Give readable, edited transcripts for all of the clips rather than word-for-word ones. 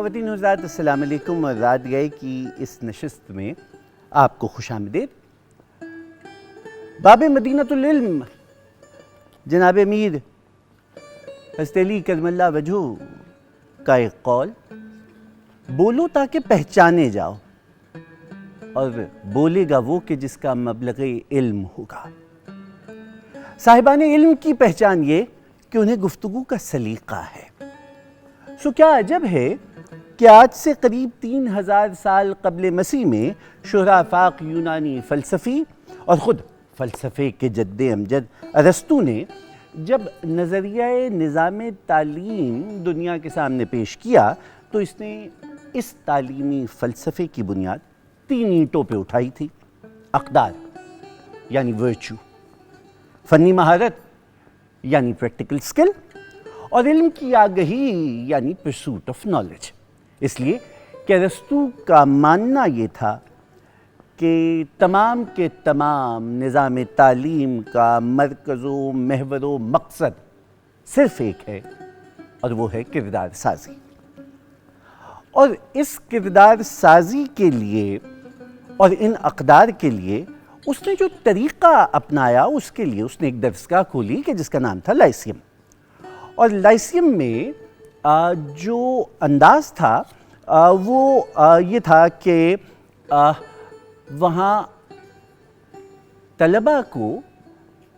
خواتین و حضرات السلام علیکم، اور رات گئے کی اس نشست میں آپ کو خوش آمدید۔ باب مدینۃ العلم جناب امیر حضرت علی کرم اللہ وجہہ کا ایک قول، بولو تاکہ پہچانے جاؤ، اور بولے گا وہ کہ جس کا مبلغ علم ہوگا۔ صاحبان علم کی پہچان یہ کہ انہیں گفتگو کا سلیقہ ہے۔ سو کیا عجب ہے کہ آج سے قریب 3000 سال قبل مسیح میں شہرا افاق یونانی فلسفی اور خود فلسفے کے جد امجد ارسطو نے جب نظریہ نظام تعلیم دنیا کے سامنے پیش کیا تو اس نے اس تعلیمی فلسفے کی بنیاد 3 اینٹوں پہ اٹھائی تھی: اقدار یعنی ورچو، فنی مہارت یعنی پریکٹیکل سکل، اور علم کی آگہی یعنی پرسوٹ آف نالج۔ اس لیے کہ ارسطو کا ماننا یہ تھا کہ تمام کے تمام نظام تعلیم کا مرکز و محور و مقصد صرف ایک ہے، اور وہ ہے کردار سازی۔ اور اس کردار سازی کے لیے اور ان اقدار کے لیے اس نے جو طریقہ اپنایا، اس کے لیے اس نے ایک درسگاہ کھولی کہ جس کا نام تھا لائسیم۔ اور لائسیم میں جو انداز تھا وہ یہ تھا کہ وہاں طلباء کو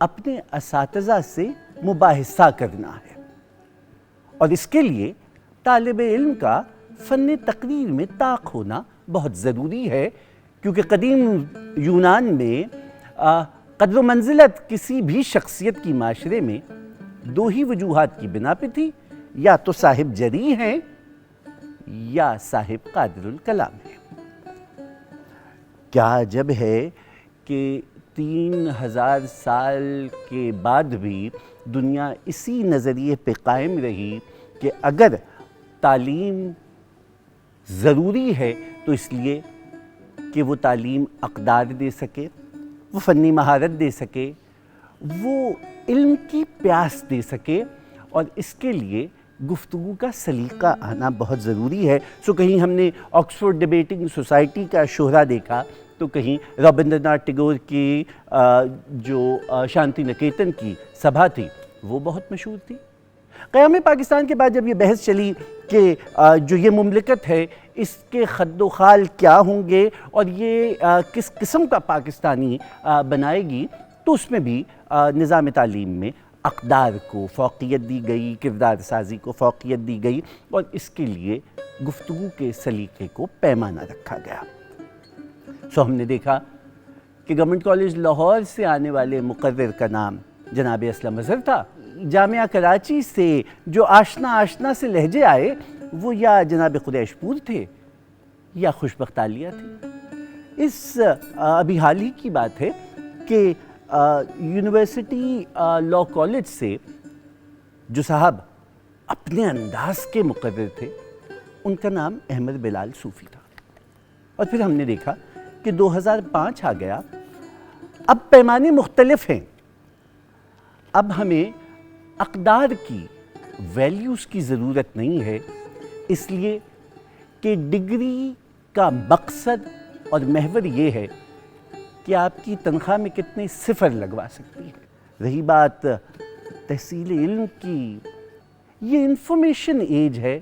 اپنے اساتذہ سے مباحثہ کرنا ہے، اور اس کے لیے طالب علم کا فن تقریر میں طاق ہونا بہت ضروری ہے، کیونکہ قدیم یونان میں قدر و منزلت کسی بھی شخصیت کی معاشرے میں 2 ہی وجوہات کی بنا پہ تھی: یا تو صاحب جری ہیں یا صاحب قادر الکلام ہے۔ کیا عجب ہے کہ 3000 سال کے بعد بھی دنیا اسی نظریے پہ قائم رہی کہ اگر تعلیم ضروری ہے تو اس لیے کہ وہ تعلیم اقدار دے سکے، وہ فنی مہارت دے سکے، وہ علم کی پیاس دے سکے، اور اس کے لیے گفتگو کا سلیقہ آنا بہت ضروری ہے۔ سو کہیں ہم نے آکسفورڈ ڈیبیٹنگ سوسائٹی کا شہرہ دیکھا، تو کہیں رابندر ناتھ ٹیگور کی جو شانتی نکیتن کی سبھا تھی وہ بہت مشہور تھی۔ قیام پاکستان کے بعد جب یہ بحث چلی کہ جو یہ مملکت ہے اس کے خد و خال کیا ہوں گے اور یہ کس قسم کا پاکستانی بنائے گی، تو اس میں بھی نظام تعلیم میں اقدار کو فوقیت دی گئی، کردار سازی کو فوقیت دی گئی، اور اس کے لیے گفتگو کے سلیقے کو پیمانہ رکھا گیا۔ سو ہم نے دیکھا کہ گورنمنٹ کالج لاہور سے آنے والے مقرر کا نام جناب اسلم اظہر تھا۔ جامعہ کراچی سے جو آشنا سے لہجے آئے وہ یا جناب قریش پور تھے یا خوشبخت عالیہ تھے۔ اس ابھی حال ہی کی بات ہے کہ یونیورسٹی لا کالج سے جو صاحب اپنے انداز کے مقرر تھے ان کا نام احمد بلال صوفی تھا۔ اور پھر ہم نے دیکھا کہ 2005 آ گیا، اب پیمانے مختلف ہیں، اب ہمیں اقدار کی ویلیوز کی ضرورت نہیں ہے، اس لیے کہ ڈگری کا مقصد اور محور یہ ہے کہ آپ کی تنخواہ میں کتنے صفر لگوا سکتی ہے۔ رہی بات تحصیل علم کی، یہ انفارمیشن ایج ہے،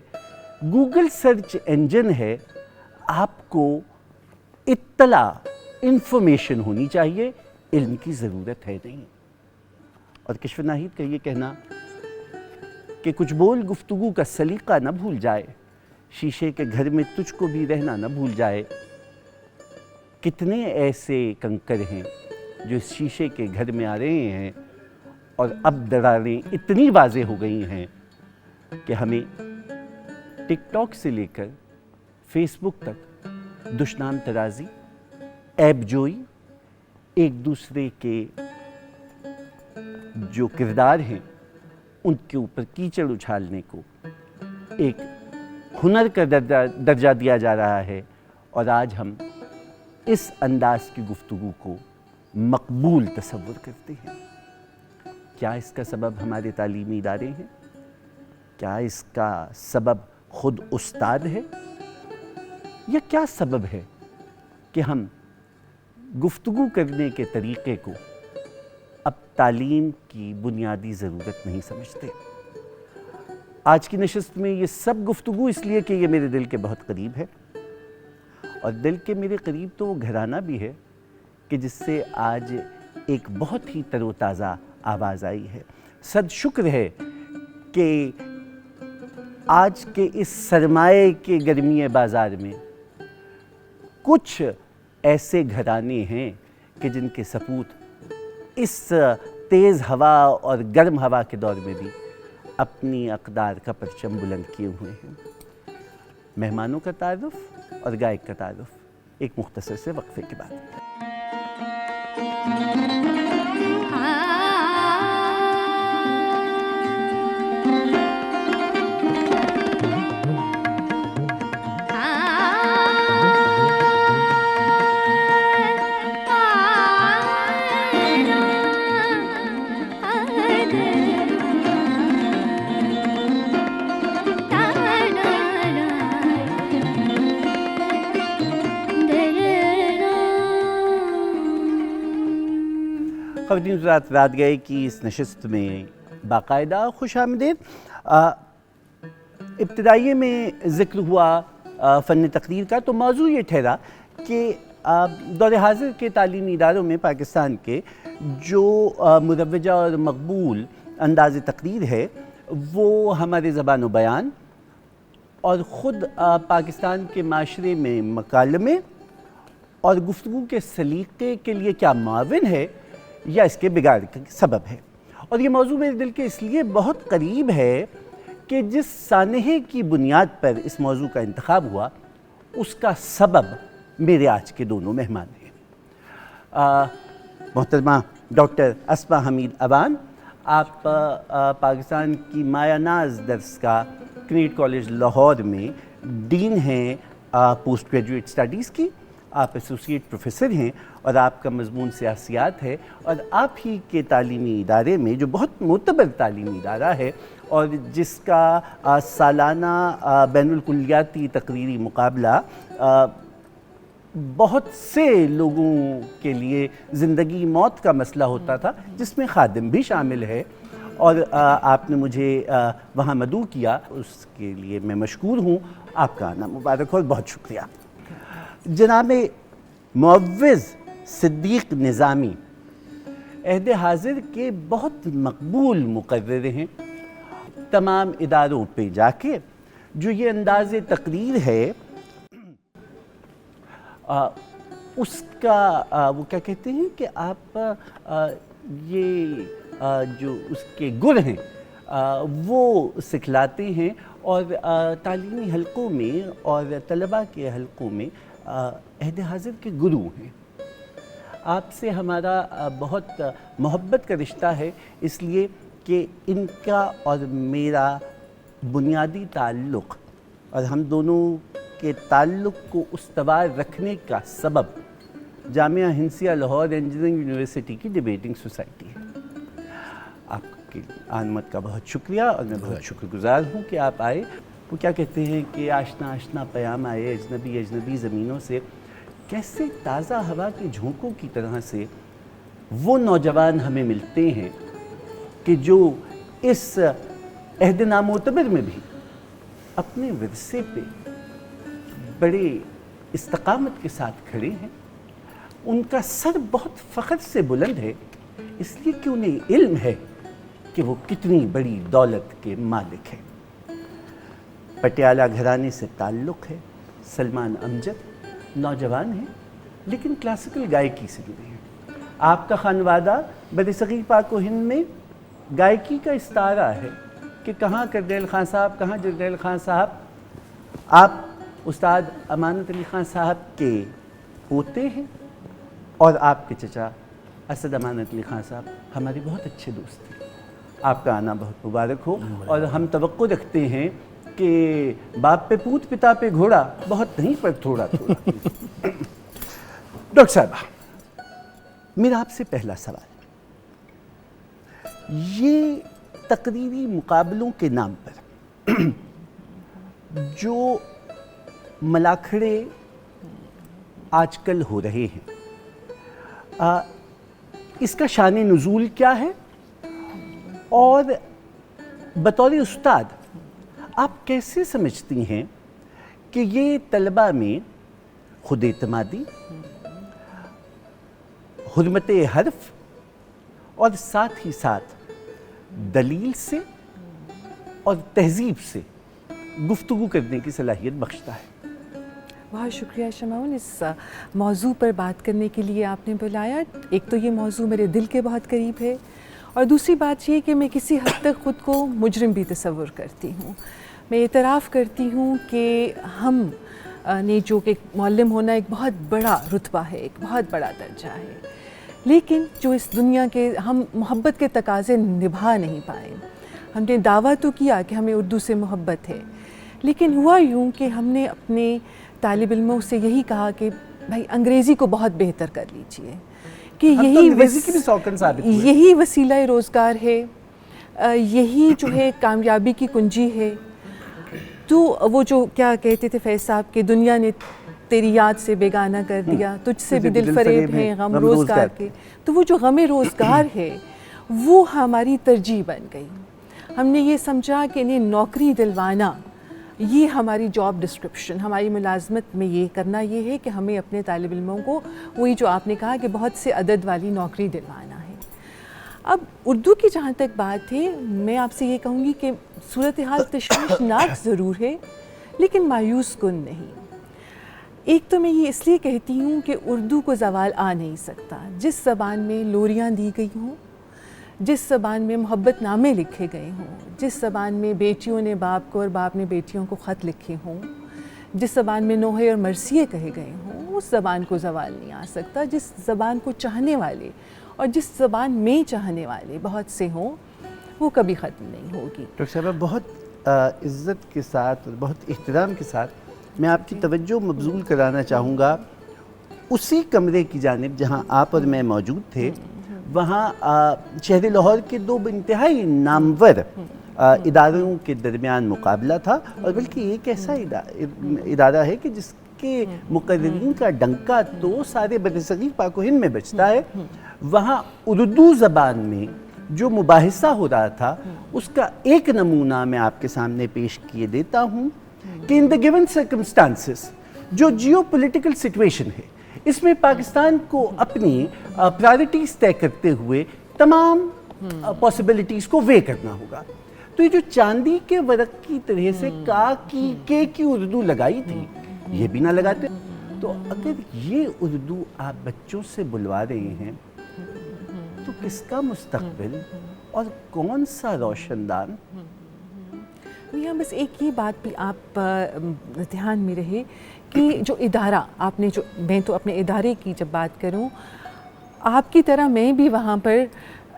گوگل سرچ انجن ہے، آپ کو اطلاع انفارمیشن ہونی چاہیے، علم کی ضرورت ہے نہیں۔ اور کشف ناہید کا یہ کہنا کہ کچھ بول گفتگو کا سلیقہ نہ بھول جائے، شیشے کے گھر میں تجھ کو بھی رہنا نہ بھول جائے، کتنے ایسے کنکر ہیں جو اس شیشے کے گھر میں آ رہے ہیں، اور اب دراریں اتنی واضح ہو گئی ہیں کہ ہمیں ٹک ٹاک سے لے کر فیس بک تک دشنام ترازی، عیب جوئی، ایک دوسرے کے جو کردار ہیں ان کے اوپر کیچڑ اچھالنے کو ایک ہنر کا درجہ دیا جا رہا ہے، اور آج ہم اس انداز کی گفتگو کو مقبول تصور کرتے ہیں۔ کیا اس کا سبب ہمارے تعلیمی ادارے ہیں؟ کیا اس کا سبب خود استاد ہے؟ یا کیا سبب ہے کہ ہم گفتگو کرنے کے طریقے کو اب تعلیم کی بنیادی ضرورت نہیں سمجھتے؟ آج کی نشست میں یہ سب گفتگو اس لیے کہ یہ میرے دل کے بہت قریب ہے، اور دل کے میرے قریب تو وہ گھرانہ بھی ہے کہ جس سے آج ایک بہت ہی تر و تازہ آواز آئی ہے۔ صد شکر ہے کہ آج کے اس سرمائے کے گرمی بازار میں کچھ ایسے گھرانے ہیں کہ جن کے سپوت اس تیز ہوا اور گرم ہوا کے دور میں بھی اپنی اقدار کا پرچم بلند کیے ہوئے ہیں۔ مہمانوں کا تعارف اور گائک کا تعارف ایک مختصر سے وقفے کے بعد۔ خواتین حضرات، رات گئے کی اس نشست میں باقاعدہ خوش آمدید۔ ابتدائیے میں ذکر ہوا فن تقریر کا، تو موضوع یہ ٹھہرا کہ دور حاضر کے تعلیمی اداروں میں پاکستان کے جو مروجہ اور مقبول انداز تقریر ہے وہ ہمارے زبان و بیان اور خود پاکستان کے معاشرے میں مکالمے اور گفتگو کے سلیقے کے لیے کیا معاون ہے یا اس کے بگاڑ کا سبب ہے۔ اور یہ موضوع میرے دل کے اس لیے بہت قریب ہے کہ جس سانحے کی بنیاد پر اس موضوع کا انتخاب ہوا اس کا سبب میرے آج کے دونوں مہمان ہیں۔ محترمہ ڈاکٹر اسما حمید اوان، آپ پاکستان کی مایہ ناز درس کا کنیٹ کالج لاہور میں ڈین ہیں پوسٹ گریجویٹ اسٹڈیز کی، آپ ایسوسیٹ پروفیسر ہیں اور آپ کا مضمون سیاسیات ہے، اور آپ ہی کے تعلیمی ادارے میں جو بہت معتبر تعلیمی ادارہ ہے اور جس کا سالانہ بین الکلیاتی تقریری مقابلہ بہت سے لوگوں کے لیے زندگی موت کا مسئلہ ہوتا تھا، جس میں خادم بھی شامل ہے، اور آپ نے مجھے وہاں مدعو کیا، اس کے لیے میں مشکور ہوں۔ آپ کا آنا مبارک ہو، بہت شکریہ۔ جناب معوض صدیق نظامی عہد حاضر کے بہت مقبول مقرر ہیں۔ تمام اداروں پہ جا کے جو یہ انداز تقریر ہے اس کا وہ کیا کہتے ہیں کہ آپ یہ جو اس کے گر ہیں وہ سکھلاتے ہیں، اور تعلیمی حلقوں میں اور طلباء کے حلقوں میں عہد حاضر کے گرو ہیں۔ آپ سے ہمارا بہت محبت کا رشتہ ہے، اس لیے کہ ان کا اور میرا بنیادی تعلق اور ہم دونوں کے تعلق کو استوار رکھنے کا سبب جامعہ ہندسیہ لاہور انجینئرنگ یونیورسٹی کی ڈیبیٹنگ سوسائٹی ہے۔ آپ کی آمد کا بہت شکریہ، اور میں بہت شکر گزار ہوں کہ آپ آئے۔ وہ کیا کہتے ہیں کہ آشنا آشنا پیام آئے اجنبی اجنبی زمینوں سے، کیسے تازہ ہوا کے جھونکوں کی طرح سے وہ نوجوان ہمیں ملتے ہیں کہ جو اس عہد نامعتبر میں بھی اپنے ورثے پہ بڑے استقامت کے ساتھ کھڑے ہیں۔ ان کا سر بہت فخر سے بلند ہے، اس لیے کہ انہیں علم ہے کہ وہ کتنی بڑی دولت کے مالک ہیں۔ پٹیالہ گھرانے سے تعلق ہے۔ سلمان امجد نوجوان ہیں لیکن کلاسیکل گائکی سے جڑے ہیں۔ آپ کا خانوادہ برصغیر پاک و ہند میں گائکی کا استعارہ ہے کہ کہاں کردیل خان صاحب، کہاں جردیل خان صاحب۔ آپ استاد امانت علی خان صاحب کے پوتے ہیں، اور آپ کے چچا اسد امانت علی خان صاحب ہمارے بہت اچھے دوست ہیں۔ آپ کا آنا بہت مبارک ہو، اور ہم توقع رکھتے ہیں کہ باپ پہ پوت، پتا پہ گھوڑا، بہت نہیں پر تھوڑا تھوڑا۔ ڈاکٹر صاحبہ، میرا آپ سے پہلا سوال، یہ تقریری مقابلوں کے نام پر جو ملاکھڑے آج کل ہو رہے ہیں اس کا شان نزول کیا ہے، اور بطور استاد آپ کیسے سمجھتی ہیں کہ یہ طلباء میں خود اعتمادی، حرمت حرف اور ساتھ ہی ساتھ دلیل سے اور تہذیب سے گفتگو کرنے کی صلاحیت بخشتا ہے؟ بہت شکریہ شمعون، اس موضوع پر بات کرنے کے لیے آپ نے بلایا۔ ایک تو یہ موضوع میرے دل کے بہت قریب ہے، اور دوسری بات یہ کہ میں کسی حد تک خود کو مجرم بھی تصور کرتی ہوں۔ میں اعتراف کرتی ہوں کہ ہم نے جو کہ معلم ہونا ایک بہت بڑا رتبہ ہے، ایک بہت بڑا درجہ ہے، لیکن جو اس دنیا کے ہم محبت کے تقاضے نبھا نہیں پائے۔ ہم نے دعویٰ تو کیا کہ ہمیں اردو سے محبت ہے، لیکن ہوا یوں کہ ہم نے اپنے طالب علموں سے یہی کہا کہ بھائی انگریزی کو بہت بہتر کر لیجئے، کہ یہی وسیلہ روزگار ہے، یہی جو ہے کامیابی کی کنجی ہے۔ تو وہ جو کیا کہتے تھے فیض صاحب کہ دنیا نے تیری یاد سے بیگانہ کر دیا، تجھ سے بھی دل فریب ہیں غم روزگار کے۔ تو وہ جو غم روزگار ہے وہ ہماری ترجیح بن گئی۔ ہم نے یہ سمجھا کہ انہیں نوکری دلوانا، یہ ہماری جاب ڈسکرپشن، ہماری ملازمت میں یہ کرنا یہ ہے کہ ہمیں اپنے طالب علموں کو وہی جو آپ نے کہا کہ بہت سے عدد والی نوکری دلوانا ہے۔ اب اردو کی جہاں تک بات ہے، میں آپ سے یہ کہوں گی کہ صورتحال تشویشناک ضرور ہے لیکن مایوس کن نہیں۔ ایک تو میں یہ اس لیے کہتی ہوں کہ اردو کو زوال آ نہیں سکتا۔ جس زبان میں لوریاں دی گئی ہوں، جس زبان میں محبت نامے لکھے گئے ہوں، جس زبان میں بیٹیوں نے باپ کو اور باپ نے بیٹیوں کو خط لکھے ہوں، جس زبان میں نوحے اور مرثیے کہے گئے ہوں، اس زبان کو زوال نہیں آ سکتا۔ جس زبان کو چاہنے والے اور جس زبان میں چاہنے والے بہت سے ہوں، وہ کبھی ختم نہیں ہوگی۔ ڈاکٹر صاحبہ، بہت عزت کے ساتھ اور بہت احترام کے ساتھ میں آپ کی توجہ مبذول کرانا چاہوں گا اسی کمرے کی جانب جہاں آپ اور میں موجود تھے۔ وہاں شہر لاہور کے دو انتہائی نامور اداروں کے درمیان مقابلہ تھا، اور بلکہ ایک ایسا ادارہ ہے کہ جس کے مقررین کا ڈنکا تو سارے برصغیر پاک و ہند میں بجتا ہے۔ وہاں اردو زبان میں جو مباحثہ ہو رہا تھا اس کا ایک نمونہ میں آپ کے سامنے پیش کیے دیتا ہوں کہ ان دا گیون سرکمسٹانسز جو جیو پولیٹیکل سچویشن ہے، اس میں پاکستان کو اپنی پرائرٹیز طے کرتے ہوئے تمام پاسبلٹیز کو وے کرنا ہوگا۔ تو یہ جو چاندی کے ورق کی طرح سے کی اردو لگائی تھی، یہ بھی نہ لگاتے۔ تو اگر یہ اردو آپ بچوں سے بلوا رہے ہیں تو کس کا مستقبل اور کون سا روشن دان؟ یہاں بس ایک ہی بات بھی آپ دھیان میں رہے کہ جو ادارہ آپ نے میں تو اپنے ادارے کی جب بات کروں، آپ کی طرح میں بھی وہاں پر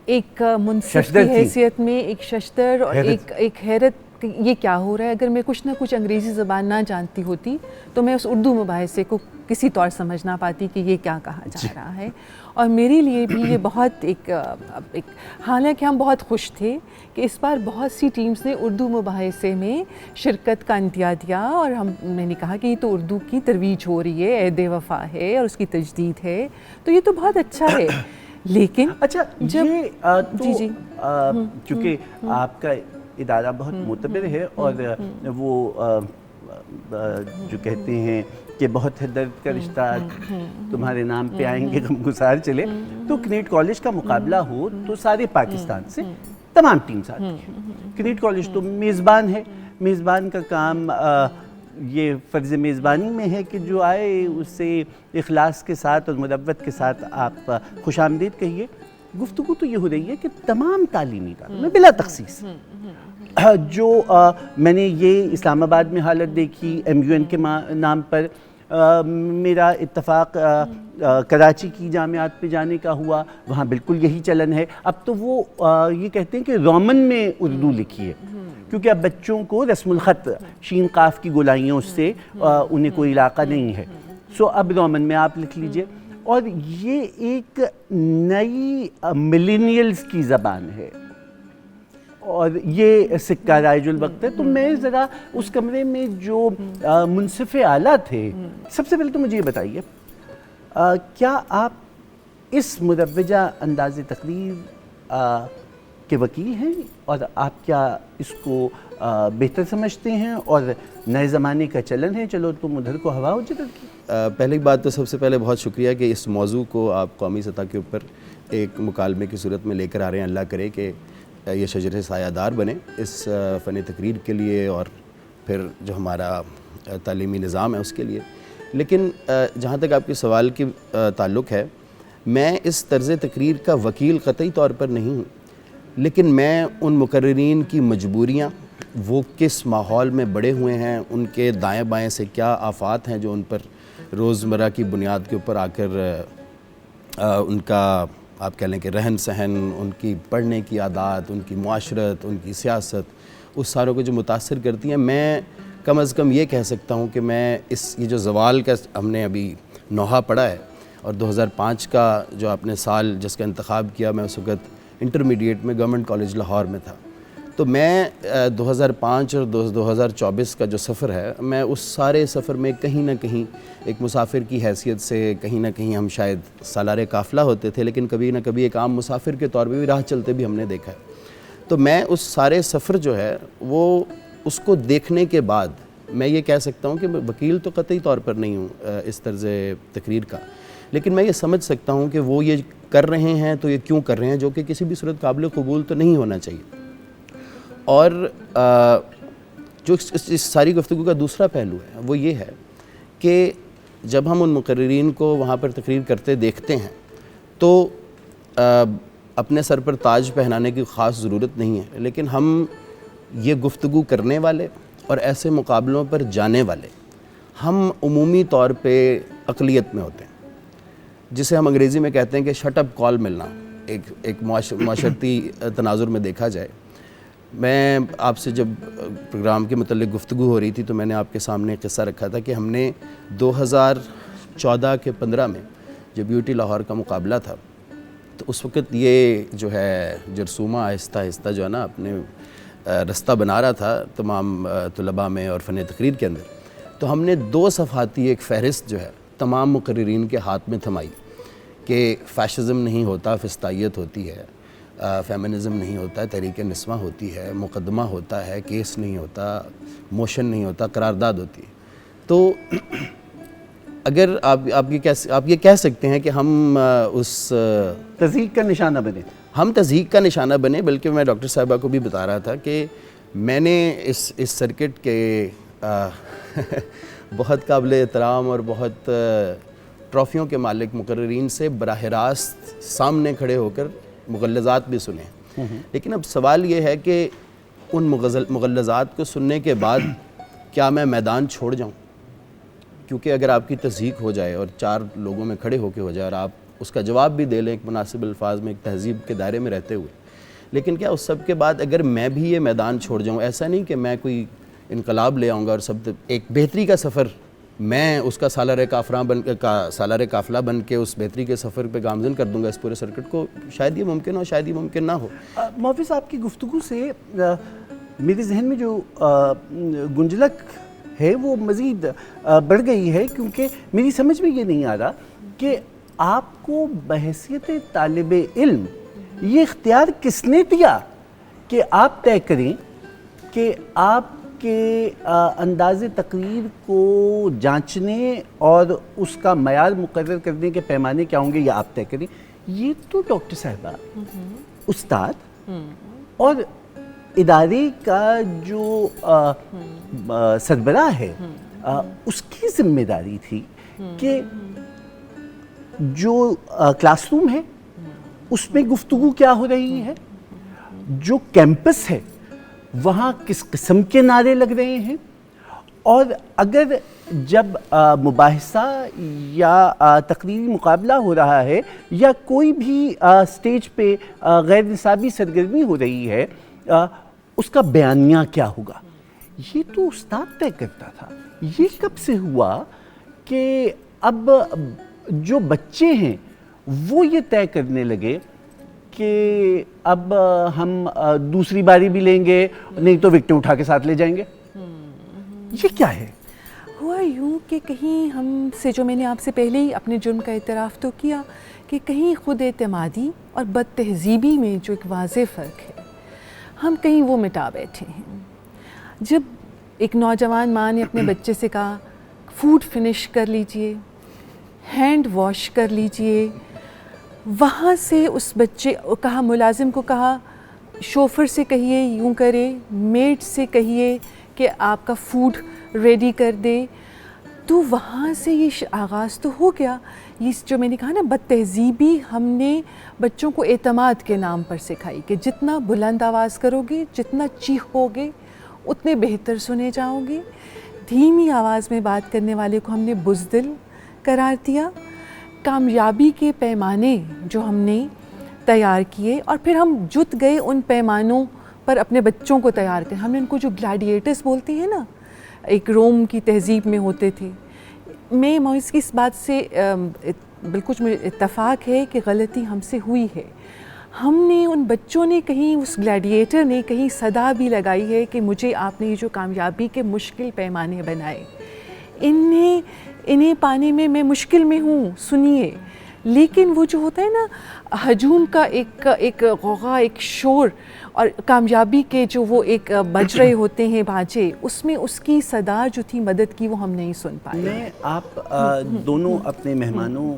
ایک منصف کی حیثیت میں ایک ششدر اور ایک حیرت کہ یہ کیا ہو رہا ہے۔ اگر میں کچھ نہ کچھ انگریزی زبان نہ جانتی ہوتی تو میں اس اردو مباحثے کو کسی طور سمجھ نہ پاتی کہ یہ کیا کہا جا رہا ہے۔ اور میرے لیے بھی یہ بہت ایک حالانکہ ہم بہت خوش تھے کہ اس بار بہت سی ٹیمز نے اردو مباحثے میں شرکت کا انتیا دیا، اور میں نے کہا کہ یہ تو اردو کی ترویج ہو رہی ہے، عہد وفا ہے اور اس کی تجدید ہے، تو یہ تو بہت اچھا ہے۔ لیکن اچھا چونکہ آپ کا ادارہ بہت معتبر ہے اور وہ جو کہتے ہیں کہ بہت درد کا رشتہ تمہارے نام پہ آئیں گے غمگسار چلے، تو کنیٹ کالج کا مقابلہ ہو تو سارے پاکستان سے تمام ٹیمز آتی ہیں۔ کنیٹ کالج تو میزبان ہے، میزبان کا کام یہ فرض میزبانی میں ہے کہ جو آئے اسے اخلاص کے ساتھ اور مدوت کے ساتھ آپ خوش آمدید کہیے۔ گفتگو تو یہ ہو رہی ہے کہ تمام تعلیمی اداروں میں بلا تخصیص جو میں نے یہ اسلام آباد میں حالت دیکھی MUN کے نام پر، میرا اتفاق کراچی کی جامعات پہ جانے کا ہوا، وہاں بالکل یہی چلن ہے۔ اب تو وہ یہ کہتے ہیں کہ رومن میں اردو لکھی ہے، کیونکہ اب بچوں کو رسم الخط شین قاف کی گولائیوں سے انہیں کوئی علاقہ نہیں ہے، سو اب رومن میں آپ لکھ لیجئے۔ اور یہ ایک نئی ملینیلز کی زبان ہے، اور یہ سکہ رائج الوقت ہے. تو میں ذرا اس کمرے میں جو منصف اعلیٰ تھے, سب سے پہلے تو مجھے یہ بتائیے کیا آپ اس مروجہ انداز تقریر کے وکیل ہیں, اور آپ کیا اس کو بہتر سمجھتے ہیں, اور نئے زمانے کا چلن ہے چلو تم ادھر کو ہوا ہو جدھر کی؟ پہلی بات تو سب سے پہلے بہت شکریہ کہ اس موضوع کو آپ قومی سطح کے اوپر ایک مکالمے کی صورت میں لے کر آ رہے ہیں. اللہ کرے کہ یہ شجر سایہ دار بنے اس فن تقریر کے لیے اور پھر جو ہمارا تعلیمی نظام ہے اس کے لیے. لیکن جہاں تک آپ کے سوال کی تعلق ہے, میں اس طرز تقریر کا وکیل قطعی طور پر نہیں ہوں, لیکن میں ان مقررین کی مجبوریاں, وہ کس ماحول میں بڑے ہوئے ہیں, ان کے دائیں بائیں سے کیا آفات ہیں جو ان پر روزمرہ کی بنیاد کے اوپر آ کر ان کا آپ کہہ لیں کہ رہن سہن, ان کی پڑھنے کی عادات, ان کی معاشرت, ان کی سیاست, اس ساروں کو جو متاثر کرتی ہیں. میں کم از کم یہ کہہ سکتا ہوں کہ میں یہ جو زوال کا ہم نے ابھی نوحہ پڑھا ہے, اور 2005 کا جو آپ نے سال جس کا انتخاب کیا, میں اس وقت انٹرمیڈیٹ میں گورنمنٹ کالج لاہور میں تھا. تو میں 2005 اور 2024 کا جو سفر ہے, میں اس سارے سفر میں کہیں نہ کہیں ایک مسافر کی حیثیت سے, کہیں نہ کہیں ہم شاید سالار قافلہ ہوتے تھے, لیکن کبھی نہ کبھی ایک عام مسافر کے طور پہ بھی راہ چلتے بھی ہم نے دیکھا ہے. تو میں اس سارے سفر جو ہے وہ اس کو دیکھنے کے بعد میں یہ کہہ سکتا ہوں کہ میں وکیل تو قطعی طور پر نہیں ہوں اس طرز تقریر کا, لیکن میں یہ سمجھ سکتا ہوں کہ وہ یہ کر رہے ہیں تو یہ کیوں کر رہے ہیں, جو کہ کسی بھی صورت قابل قبول تو نہیں ہونا چاہیے. اور جو اس ساری گفتگو کا دوسرا پہلو ہے وہ یہ ہے کہ جب ہم ان مقررین کو وہاں پر تقریر کرتے دیکھتے ہیں تو اپنے سر پر تاج پہنانے کی خاص ضرورت نہیں ہے, لیکن ہم یہ گفتگو کرنے والے اور ایسے مقابلوں پر جانے والے, ہم عمومی طور پہ اقلیت میں ہوتے ہیں, جسے ہم انگریزی میں کہتے ہیں کہ شٹ اپ کال ملنا ایک معاشرتی تناظر میں دیکھا جائے. میں آپ سے جب پروگرام کے متعلق گفتگو ہو رہی تھی تو میں نے آپ کے سامنے ایک قصہ رکھا تھا کہ ہم نے 2014 کے 15 میں جب UT لاہور کا مقابلہ تھا, تو اس وقت یہ جو ہے جرثومہ آہستہ آہستہ جو ہے نا اپنے رستہ بنا رہا تھا تمام طلباء میں اور فن تقریر کے اندر. تو ہم نے 2 صفحاتی ایک فہرست جو ہے تمام مقررین کے ہاتھ میں تھمائی کہ فیشزم نہیں ہوتا, فسطائیت ہوتی ہے, فیمنزم نہیں ہوتا, تحریک نسواں ہوتی ہے, مقدمہ ہوتا ہے, کیس نہیں ہوتا, موشن نہیں ہوتا, قرارداد ہوتی ہے. تو اگر آپ یہ کہہ سکتے ہیں کہ ہم اس تضحیک کا نشانہ بنے, ہم تضحیک کا نشانہ بنے, بلکہ میں ڈاکٹر صاحبہ کو بھی بتا رہا تھا کہ میں نے اس سرکٹ کے بہت قابل احترام اور بہت ٹرافیوں کے مالک مقررین سے براہ راست سامنے کھڑے ہو کر مغلظات بھی سنے, لیکن اب سوال یہ ہے کہ ان مغلظات کو سننے کے بعد کیا میں میدان چھوڑ جاؤں, کیونکہ اگر آپ کی تصدیق ہو جائے اور 4 لوگوں میں کھڑے ہو کے ہو جائے اور آپ اس کا جواب بھی دے لیں ایک مناسب الفاظ میں, ایک تہذیب کے دائرے میں رہتے ہوئے, لیکن کیا اس سب کے بعد اگر میں بھی یہ میدان چھوڑ جاؤں, ایسا نہیں کہ میں کوئی انقلاب لے آؤں گا اور سب ایک بہتری کا سفر میں اس کا سالار قافلہ بن کے اس بہتری کے سفر پہ گامزن کر دوں گا اس پورے سرکٹ کو, شاید یہ ممکن ہو, شاید یہ ممکن نہ ہو. محافظ صاحب کی گفتگو سے میرے ذہن میں جو گنجلک ہے وہ مزید بڑھ گئی ہے, کیونکہ میری سمجھ میں یہ نہیں آ رہا کہ آپ کو بحیثیت طالب علم یہ اختیار کس نے دیا کہ آپ طے کریں کہ آپ کے انداز تقریر کو جانچنے اور اس کا معیار مقرر کرنے کے پیمانے کیا ہوں گے یہ آپ طے کریں. یہ تو ڈاکٹر صاحبہ استاد اور ادارے کا جو سربراہ ہے اس کی ذمہ داری تھی کہ جو کلاس روم ہے اس میں گفتگو کیا ہو رہی ہے, جو کیمپس ہے وہاں کس قسم کے نعرے لگ رہے ہیں, اور اگر جب مباحثہ یا تقریری مقابلہ ہو رہا ہے یا کوئی بھی اسٹیج پہ غیر نصابی سرگرمی ہو رہی ہے اس کا بیانیہ کیا ہوگا, یہ تو استاد طے کرتا تھا. یہ کب سے ہوا کہ اب جو بچے ہیں وہ یہ طے کرنے لگے کہ اب ہم دوسری باری بھی لیں گے, نہیں تو وکٹیں اٹھا کے ساتھ لے جائیں گے. یہ کیا ہے؟ ہوا یوں کہ کہیں ہم سے, جو میں نے آپ سے پہلے ہی اپنے جرم کا اعتراف تو کیا, کہ کہیں خود اعتمادی اور بد تہذیبی میں جو ایک واضح فرق ہے, ہم کہیں وہ مٹا بیٹھے ہیں. جب ایک نوجوان ماں نے اپنے بچے سے کہا فوڈ فنش کر لیجئے, ہینڈ واش کر لیجئے, وہاں سے اس بچے کہا, ملازم کو کہا شوفر سے کہیے یوں کرے, میڈ سے کہیے کہ آپ کا فوڈ ریڈی کر دے, تو وہاں سے یہ آغاز تو ہو گیا. یہ جو میں نے کہا نا بد تہذیبی, ہم نے بچوں کو اعتماد کے نام پر سکھائی کہ جتنا بلند آواز کرو گے, جتنا چیخو گے, اتنے بہتر سنے جاؤ گے. دھیمی آواز میں بات کرنے والے کو ہم نے بزدل قرار دیا. کامیابی کے پیمانے جو ہم نے تیار کیے, اور پھر ہم جت گئے ان پیمانوں پر اپنے بچوں کو تیار کریں. ہم نے ان کو جو گلیڈیٹرز بولتے ہیں نا, ایک روم کی تہذیب میں ہوتے تھے. میں موئس کی اس بات سے بالکل مجھے اتفاق ہے کہ غلطی ہم سے ہوئی ہے. ہم نے, ان بچوں نے کہیں, اس گلیڈیٹر نے کہیں صدا بھی لگائی ہے کہ مجھے آپ نے یہ جو کامیابی کے مشکل پیمانے بنائے, انہیں پانے میں میں مشکل میں ہوں, سنیے. لیکن وہ جو ہوتا ہے نا ہجوم کا ایک غوغا, ایک شور, اور کامیابی کے جو وہ ایک بج رہے ہوتے ہیں بھانجے, اس میں اس کی صدا جو تھی مدد کی, وہ ہم نہیں سن پائے. میں آپ دونوں اپنے مہمانوں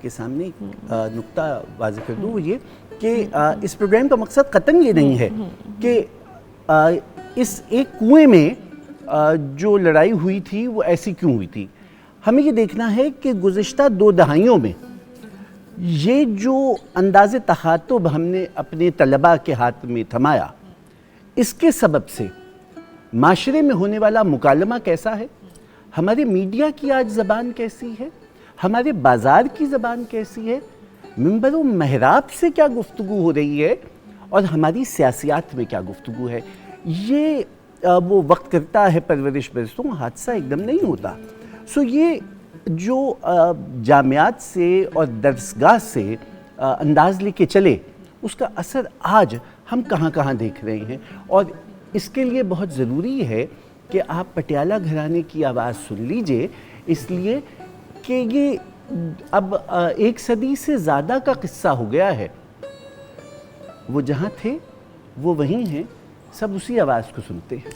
کے سامنے نقطہ واضح کر دوں, وہ یہ کہ اس پروگرام کا مقصد قطعاً یہ نہیں ہے کہ اس ایک کنویں میں جو لڑائی ہوئی تھی وہ ایسی کیوں ہوئی تھی. ہمیں یہ دیکھنا ہے کہ گزشتہ 2 دہائیوں میں یہ جو انداز تخاطب ہم نے اپنے طلباء کے ہاتھ میں تھمایا, اس کے سبب سے معاشرے میں ہونے والا مکالمہ کیسا ہے, ہمارے میڈیا کی آج زبان کیسی ہے, ہمارے بازار کی زبان کیسی ہے, منبر و محراب سے کیا گفتگو ہو رہی ہے, اور ہماری سیاسیات میں کیا گفتگو ہے. یہ وہ وقت کرتا ہے پرورش برسوں, حادثہ ایک دم نہیں ہوتا. سو یہ جو جامعات سے اور درسگاہ سے انداز لے کے چلے, اس کا اثر آج ہم کہاں کہاں دیکھ رہے ہیں. اور اس کے لیے بہت ضروری ہے کہ آپ پٹیالہ گھرانے کی آواز سن لیجئے, اس لیے کہ یہ اب 1 صدی سے زیادہ کا قصہ ہو گیا ہے. وہ جہاں تھے وہ وہیں ہیں, سب اسی آواز کو سنتے ہیں.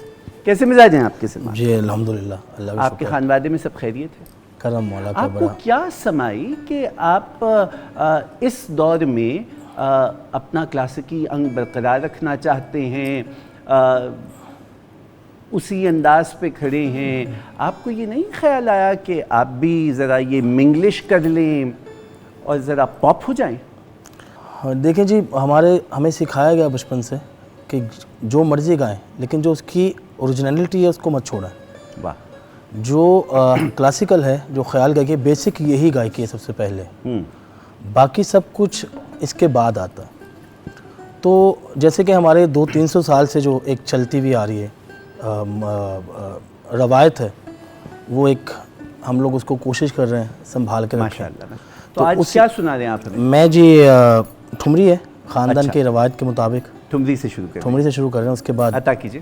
کیسے مزاج ہیں آپ کے سلمان؟ جی الحمدللہ, اللہ کا آپ کے خانوادے میں سب خیریت ہے؟ کرم مولا کا آپ بڑا. کو کیا سمائی کہ آپ اس دور میں اپنا کلاسیکی انگ برقرار رکھنا چاہتے ہیں, اسی انداز پہ کھڑے ہیں؟ آپ کو یہ نہیں خیال آیا کہ آپ بھی ذرا یہ منگلش کر لیں اور ذرا پاپ ہو جائیں؟ دیکھیں جی, ہمیں سکھایا گیا بچپن سے کہ جو مرضی گائیں, لیکن جو اس کی اوریجنلٹی ہے اس کو مت چھوڑیں. واہ. جو کلاسیکل ہے, جو خیال گائکی ہے, بیسک یہی گائکی ہے سب سے پہلے, باقی سب کچھ اس کے بعد آتا ہے. تو جیسے کہ ہمارے 200-300 سال سے جو ایک چلتی ہوئی آ رہی ہے روایت ہے, وہ ایک ہم لوگ اس کو کوشش کر رہے ہیں سنبھال کے رکھیں. ماشاءاللہ. تو آج کیا سنا رہے ہیں آپ ہمیں؟ میں جی ٹھمری ہے, خاندان کے روایت کے مطابق ٹھمری سے شروع کریں. ٹھمری سے شروع کر رہے ہیں, اس کے بعد عطا کیجئے.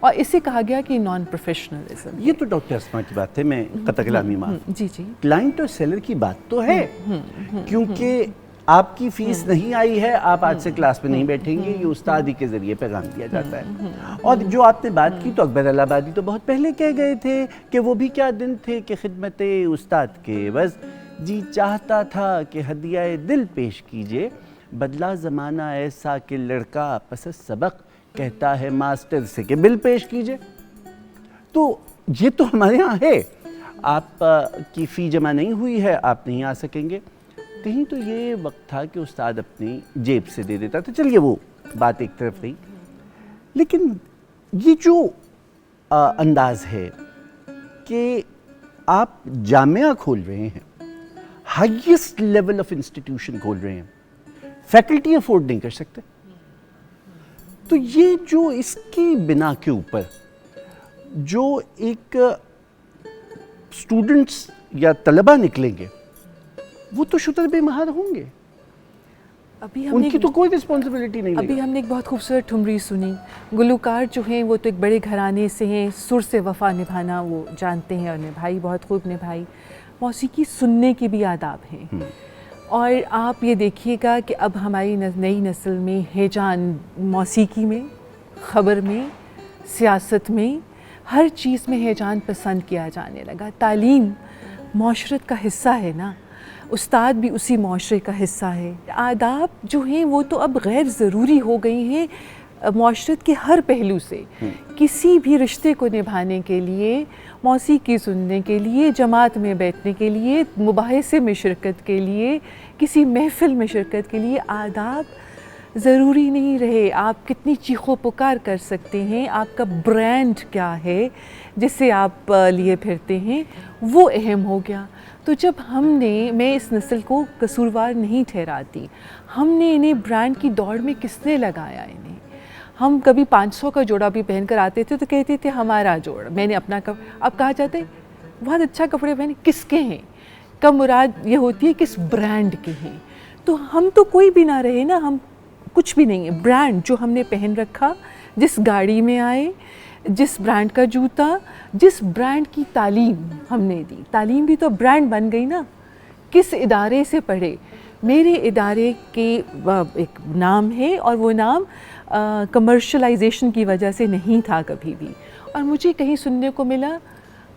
اور اسے کہا گیا کہ نان پروفیشنلزم. یہ تو ڈاکٹر اسما کی بات ہے, میں قطع کلامی معاف. جی جی. کلائنٹ اور سیلر کی بات تو ہے, کیونکہ آپ کی فیس نہیں آئی ہے, آپ آج سے کلاس میں نہیں بیٹھیں گے, یہ استاد ہی کے ذریعے پیغام دیا جاتا ہے. اور جو آپ نے بات کی تو اکبر الہ آبادی تو بہت پہلے کہہ گئے تھے کہ وہ بھی کیا دن تھے کہ خدمت استاد کے عوض جی چاہتا تھا کہ ہدیہ دل پیش کیجئے, بدلا زمانہ ایسا کہ لڑکا پس سبق کہتا ہے ماسٹر سے کہ بل پیش کیجئے. تو یہ تو ہمارے ہاں ہے, آپ کی فی جمع نہیں ہوئی ہے, آپ نہیں آ سکیں گے. کہیں تو یہ وقت تھا کہ استاد اپنی جیب سے دے دیتا تھا, چلیے وہ بات ایک طرف رہی. لیکن یہ جو انداز ہے کہ آپ جامعہ کھول رہے ہیں, ہائیسٹ لیول آف انسٹیٹیوشن کھول رہے ہیں, فیکلٹی افورڈ نہیں کر سکتے, تو یہ جو اس کی بنا کے اوپر جو ایک اسٹوڈنٹس یا طلبہ نکلیں گے وہ تو شتر بے مہار ہوں گے, ابھی ہم ان نے کی تو کوئی رسپانسبلٹی نہیں. ابھی ہم نے ایک بہت خوبصورت ٹھمری سنی. گلوکار جو ہیں وہ تو ایک بڑے گھرانے سے ہیں, سر سے وفا نبھانا وہ جانتے ہیں اور نبھائی, بہت خوب نبھائی. موسیقی سننے کے بھی آداب ہیں, اور آپ یہ دیکھیے گا کہ اب ہماری نئی نسل میں ہیجان موسیقی میں, خبر میں, سیاست میں, ہر چیز میں ہیجان پسند کیا جانے لگا. تعلیم معاشرت کا حصہ ہے نا, استاد بھی اسی معاشرے کا حصہ ہے. آداب جو ہیں وہ تو اب غیر ضروری ہو گئی ہیں معاشرت کے ہر پہلو سے. کسی بھی رشتے کو نبھانے کے لیے, موسیقی سننے کے لیے, جماعت میں بیٹھنے کے لیے, مباحثے میں شرکت کے لیے, کسی محفل میں شرکت کے لیے آداب ضروری نہیں رہے. آپ کتنی چیخو پکار کر سکتے ہیں, آپ کا برانڈ کیا ہے جسے آپ لیے پھرتے ہیں, وہ اہم ہو گیا. تو جب ہم نے, میں اس نسل کو قصوروار نہیں ٹھہراتی, ہم نے انہیں برانڈ کی دوڑ میں کس نے لگایا انہیں. ہم کبھی 500 کا جوڑا بھی پہن کر آتے تھے تو کہتے تھے ہمارا جوڑا, میں نے اپنا اب کہا جاتا ہے بہت اچھا کپڑے پہنے, کس کے ہیں, کب مراد یہ ہوتی ہے کس برانڈ کے ہیں. تو ہم تو کوئی بھی نہ رہے نا, ہم کچھ بھی نہیں ہے. برانڈ جو ہم نے پہن رکھا, جس گاڑی میں آئے, جس برانڈ کا جوتا, جس برانڈ کی تعلیم ہم نے دی, تعلیم بھی تو برانڈ بن گئی نا. کس ادارے سے پڑھے, میرے ادارے کے ایک نام ہے اور وہ نام کمرشلائزیشن کی وجہ سے نہیں تھا کبھی بھی. اور مجھے کہیں سننے کو ملا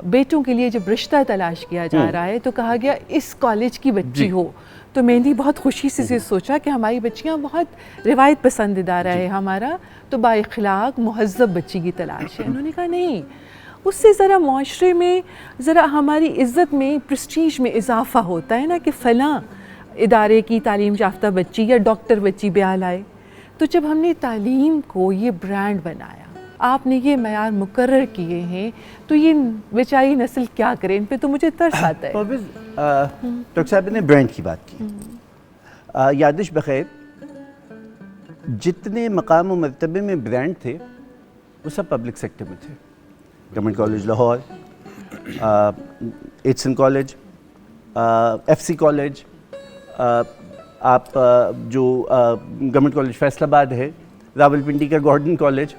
بیٹوں کے لیے جب رشتہ تلاش کیا جا رہا ہے تو کہا گیا اس کالج کی بچی ہو. تو میں نے بہت خوشی سے سوچا کہ ہماری بچیاں بہت روایت پسند ادارہ ہے ہمارا, تو با اخلاق مہذب بچی کی تلاش ہے. انہوں نے کہا نہیں, اس سے ذرا معاشرے میں, ذرا ہماری عزت میں, پرسٹیج میں اضافہ ہوتا ہے نا کہ فلاں ادارے کی تعلیم یافتہ بچی یا ڈاکٹر بچی بیال آئے. تو جب ہم نے تعلیم کو یہ برانڈ بنایا, آپ نے یہ معیار مقرر کیے ہیں, تو یہ بیچاری نسل کیا کرے, ان پہ تو مجھے ترس آتا ہے. ڈاکٹر صاحب نے برانڈ کی بات کی, یادش بخیر جتنے مقام و مرتبے میں برانڈ تھے وہ سب پبلک سیکٹر میں تھے. Government college Lahore, Aitchison college, F C college, آپ جو گورنمنٹ کالج فیصل آباد ہے, راول پنڈی کا گورڈن کالج,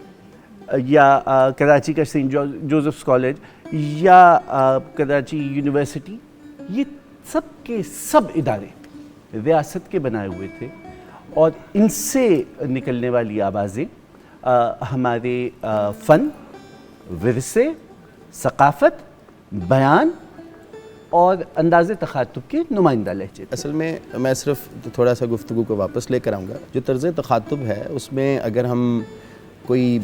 یا کراچی کا سینٹ جوزفس کالج, یا کراچی یونیورسٹی, یہ سب کے سب ادارے ریاست کے بنائے ہوئے تھے. اور ان سے نکلنے والی آوازیں ہمارے فن, ورثے, ثقافت, بیان اور انداز تخاطب کے نمائندہ لہجے. اصل میں صرف تھوڑا سا گفتگو کو واپس لے کر آؤں گا. جو طرز تخاطب ہے اس میں اگر ہم کوئی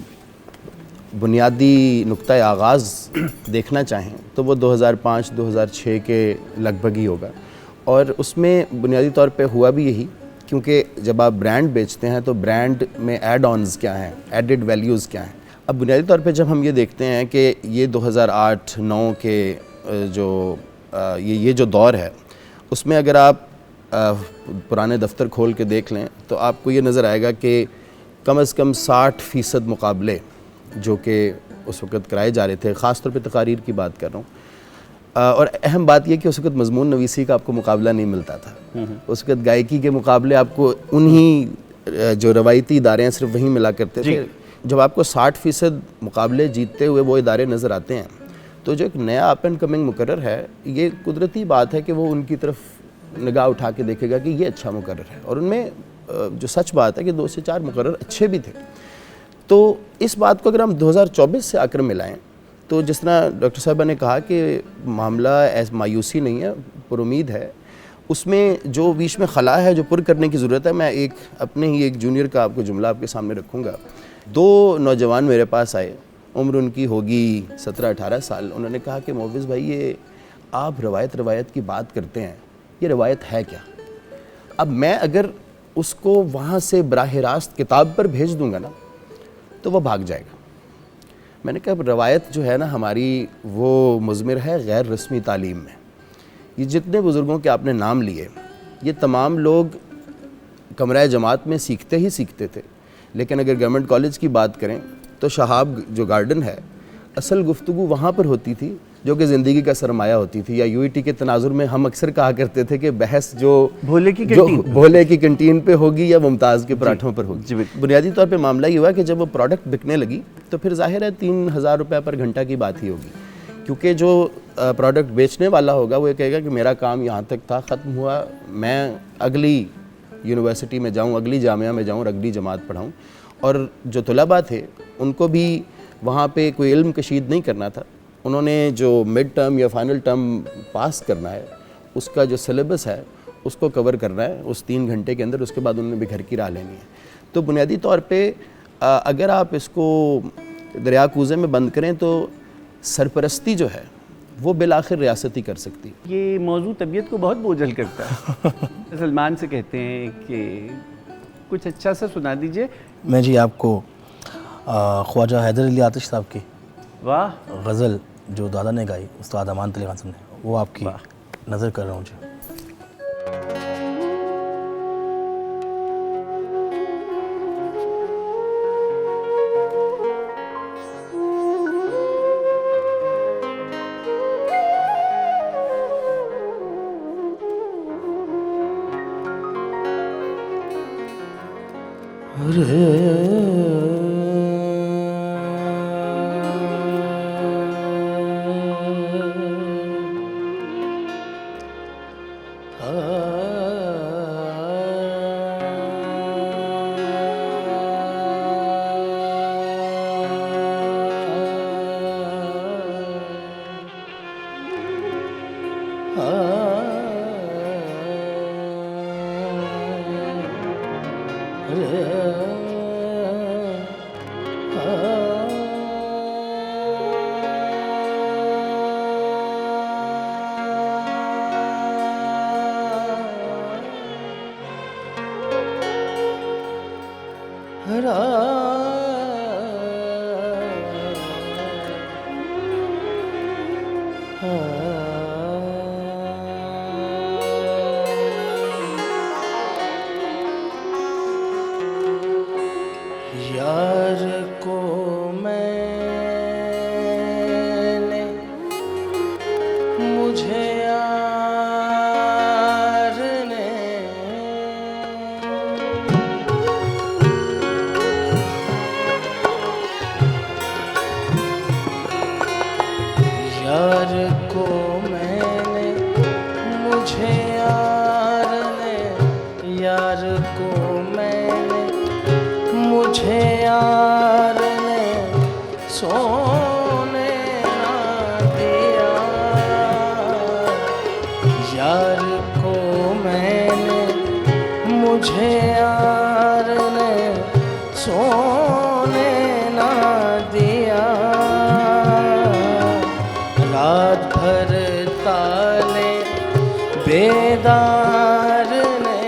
بنیادی نقطہ آغاز دیکھنا چاہیں تو وہ 2005-2006 کے لگ بھگ ہی ہوگا. اور اس میں بنیادی طور پہ ہوا بھی یہی, کیونکہ جب آپ برانڈ بیچتے ہیں تو برانڈ میں ایڈ آنز کیا ہیں, ایڈڈ ویلیوز کیا ہیں. اب بنیادی طور پہ جب ہم یہ دیکھتے ہیں کہ یہ 2008-9 کے یہ جو دور ہے, اس میں اگر آپ پرانے دفتر کھول کے دیکھ لیں تو آپ کو یہ نظر آئے گا کہ کم از کم 60% مقابلے جو کہ اس وقت کرائے جا رہے تھے, خاص طور پہ تقاریر کی بات کر رہا ہوں. اور اہم بات یہ کہ اس وقت مضمون نویسی کا آپ کو مقابلہ نہیں ملتا تھا. اس وقت گائیکی کے مقابلے آپ کو انہی جو روایتی ادارے ہیں صرف وہیں ملا کرتے تھے. جب آپ کو 60% مقابلے جیتتے ہوئے وہ ادارے نظر آتے ہیں تو جو ایک نیا اپ اینڈ کمنگ مقرر ہے یہ قدرتی بات ہے کہ وہ ان کی طرف نگاہ اٹھا کے دیکھے گا کہ یہ اچھا مقرر ہے. اور ان میں جو سچ بات ہے کہ 2 سے 4 مقرر اچھے بھی تھے. تو اس بات کو اگر ہم 2024 سے آ کر ملائیں تو جس طرح ڈاکٹر صاحبہ نے کہا کہ معاملہ مایوسی نہیں ہے، پر امید ہے. اس میں جو بیچ میں خلا ہے جو پر کرنے کی ضرورت ہے. میں اپنے ہی ایک جونیئر کا آپ کو جملہ آپ کے سامنے رکھوں گا. 2 نوجوان میرے پاس آئے، عمر ان کی ہوگی 17-18 سال. انہوں نے کہا کہ محفوظ بھائی یہ آپ روایت کی بات کرتے ہیں، یہ روایت ہے کیا؟ اب میں اگر اس کو وہاں سے براہ راست کتاب پر بھیج دوں گا نا تو وہ بھاگ جائے گا. میں نے کہا روایت جو ہے نا ہماری وہ مضمر ہے غیر رسمی تعلیم میں. یہ جتنے بزرگوں کے آپ نے نام لیے یہ تمام لوگ کمرہ جماعت میں سیکھتے تھے. لیکن اگر گورنمنٹ کالج کی بات کریں تو شہاب جو گارڈن ہے اصل گفتگو وہاں پر ہوتی تھی جو کہ زندگی کا سرمایہ ہوتی تھی. یا یو ای ٹی کے تناظر میں ہم اکثر کہا کرتے تھے کہ بحث جو بھولے کی کنٹین پہ ہوگی یا ممتاز کے پراٹھوں پر ہوگی. بنیادی طور پہ معاملہ یہ ہوا کہ جب وہ پروڈکٹ بکنے لگی تو پھر ظاہر ہے 3,000 روپے پر گھنٹہ کی بات ہی ہوگی. کیونکہ جو پروڈکٹ بیچنے والا ہوگا وہ یہ کہے گا کہ میرا کام یہاں تک تھا، ختم ہوا، میں اگلی یونیورسٹی میں جاؤں، اگلی جامعہ میں جاؤں اور اگلی جماعت پڑھاؤں. اور جو طلباء تھے ان کو بھی وہاں پہ کوئی علم کشید نہیں کرنا تھا. انہوں نے جو مڈ ٹرم یا فائنل ٹرم پاس کرنا ہے اس کا جو سلیبس ہے اس کو کور کرنا ہے اس 3 گھنٹے کے اندر. اس کے بعد انہوں نے بھی گھر کی راہ لینی ہے. تو بنیادی طور پہ اگر آپ اس کو دریا کوزے میں بند کریں تو سرپرستی جو ہے وہ بالآخر ریاست ہی کر سکتی. یہ موضوع طبیعت کو بہت بوجھل کرتا ہے. سلمان سے کہتے ہیں کہ کچھ اچھا سا سنا دیجئے. میں جی آپ کو خواجہ حیدر علی آتش صاحب کی واہ غزل جو دادا نے گائی استاد امان علی خان صاحب نے، وہ آپ کی نظر کر رہا ہوں جی. یار کو میں نے مجھے یار نے یار کو میں نے مجھے یار نے یار کو میں نے مجھے یار نے سونے نہ دیا یار کو میں نے مجھے یار نے سونے نہ دیا رات بھر تالے بیدار نے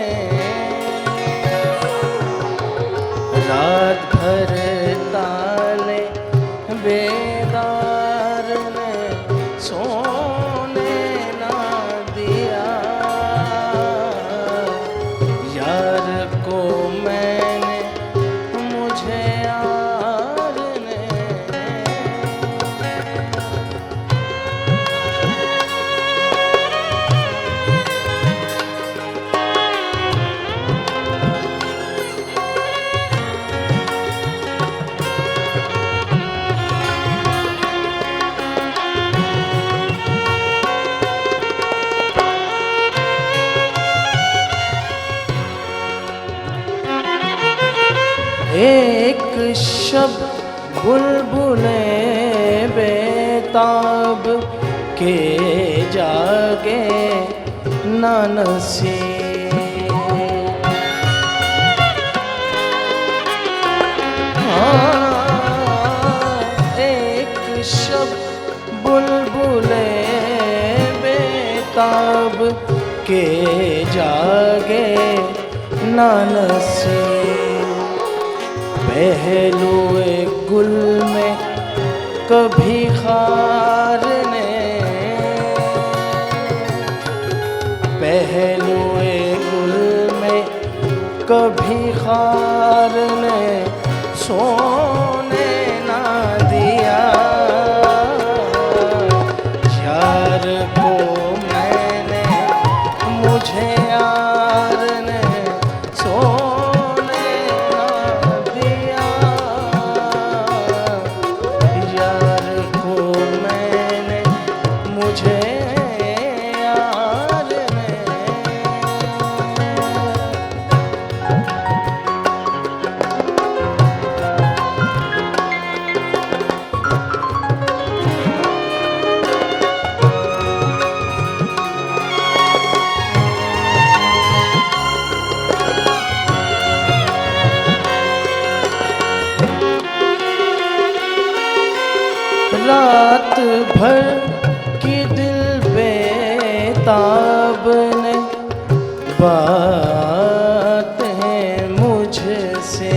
رات بھر تالے بیدار نے سونے نہ دیا یار کو میں نے مجھے ایک شب بلبلیں بیتاب کے جاگے نہ نصیب، ایک شب بلبلیں بیتاب کے جاگے نہ نصیب، پہلو گل میں کبھی خار نے، پہلو گل میں کبھی خار نے سونے نہ دیا، یار کو میں نے مجھے یار نے سونے نہ دیا، یار کو میں نے مجھے یار نے، رات بھر کی دل بیتاب نے باتیں مجھ سے،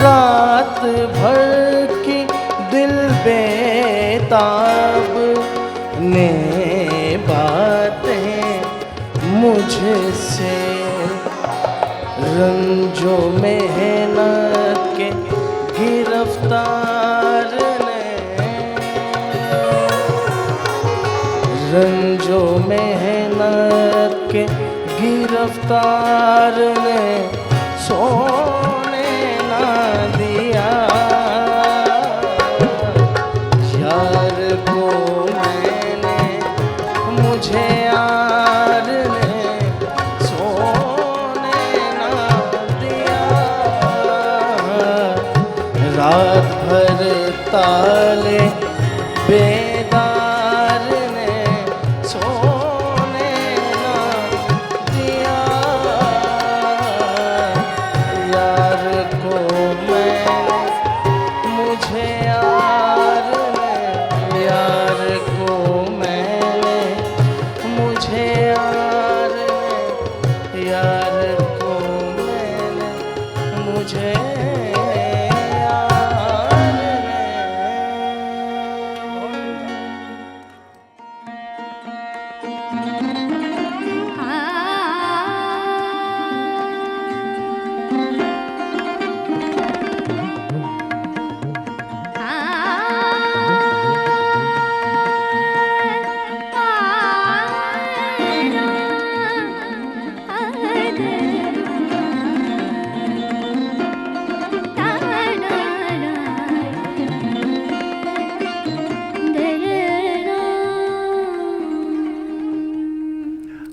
رات بھر کی دل بیتاب نے باتیں مجھ سے، رنج و محنت کے گرفتار نے، رنج و محنت کے گرفتار نے سونے نہ دیا، یار کو میں نے مجھے یار نے سونے نہ دیا، رات بھر تالے بیدار نے سونے نہ دیا، یار کو میں نے مجھے یار نے، یار کو میں نے مجھے یار نے، یار کو میں نے مجھے یار نے۔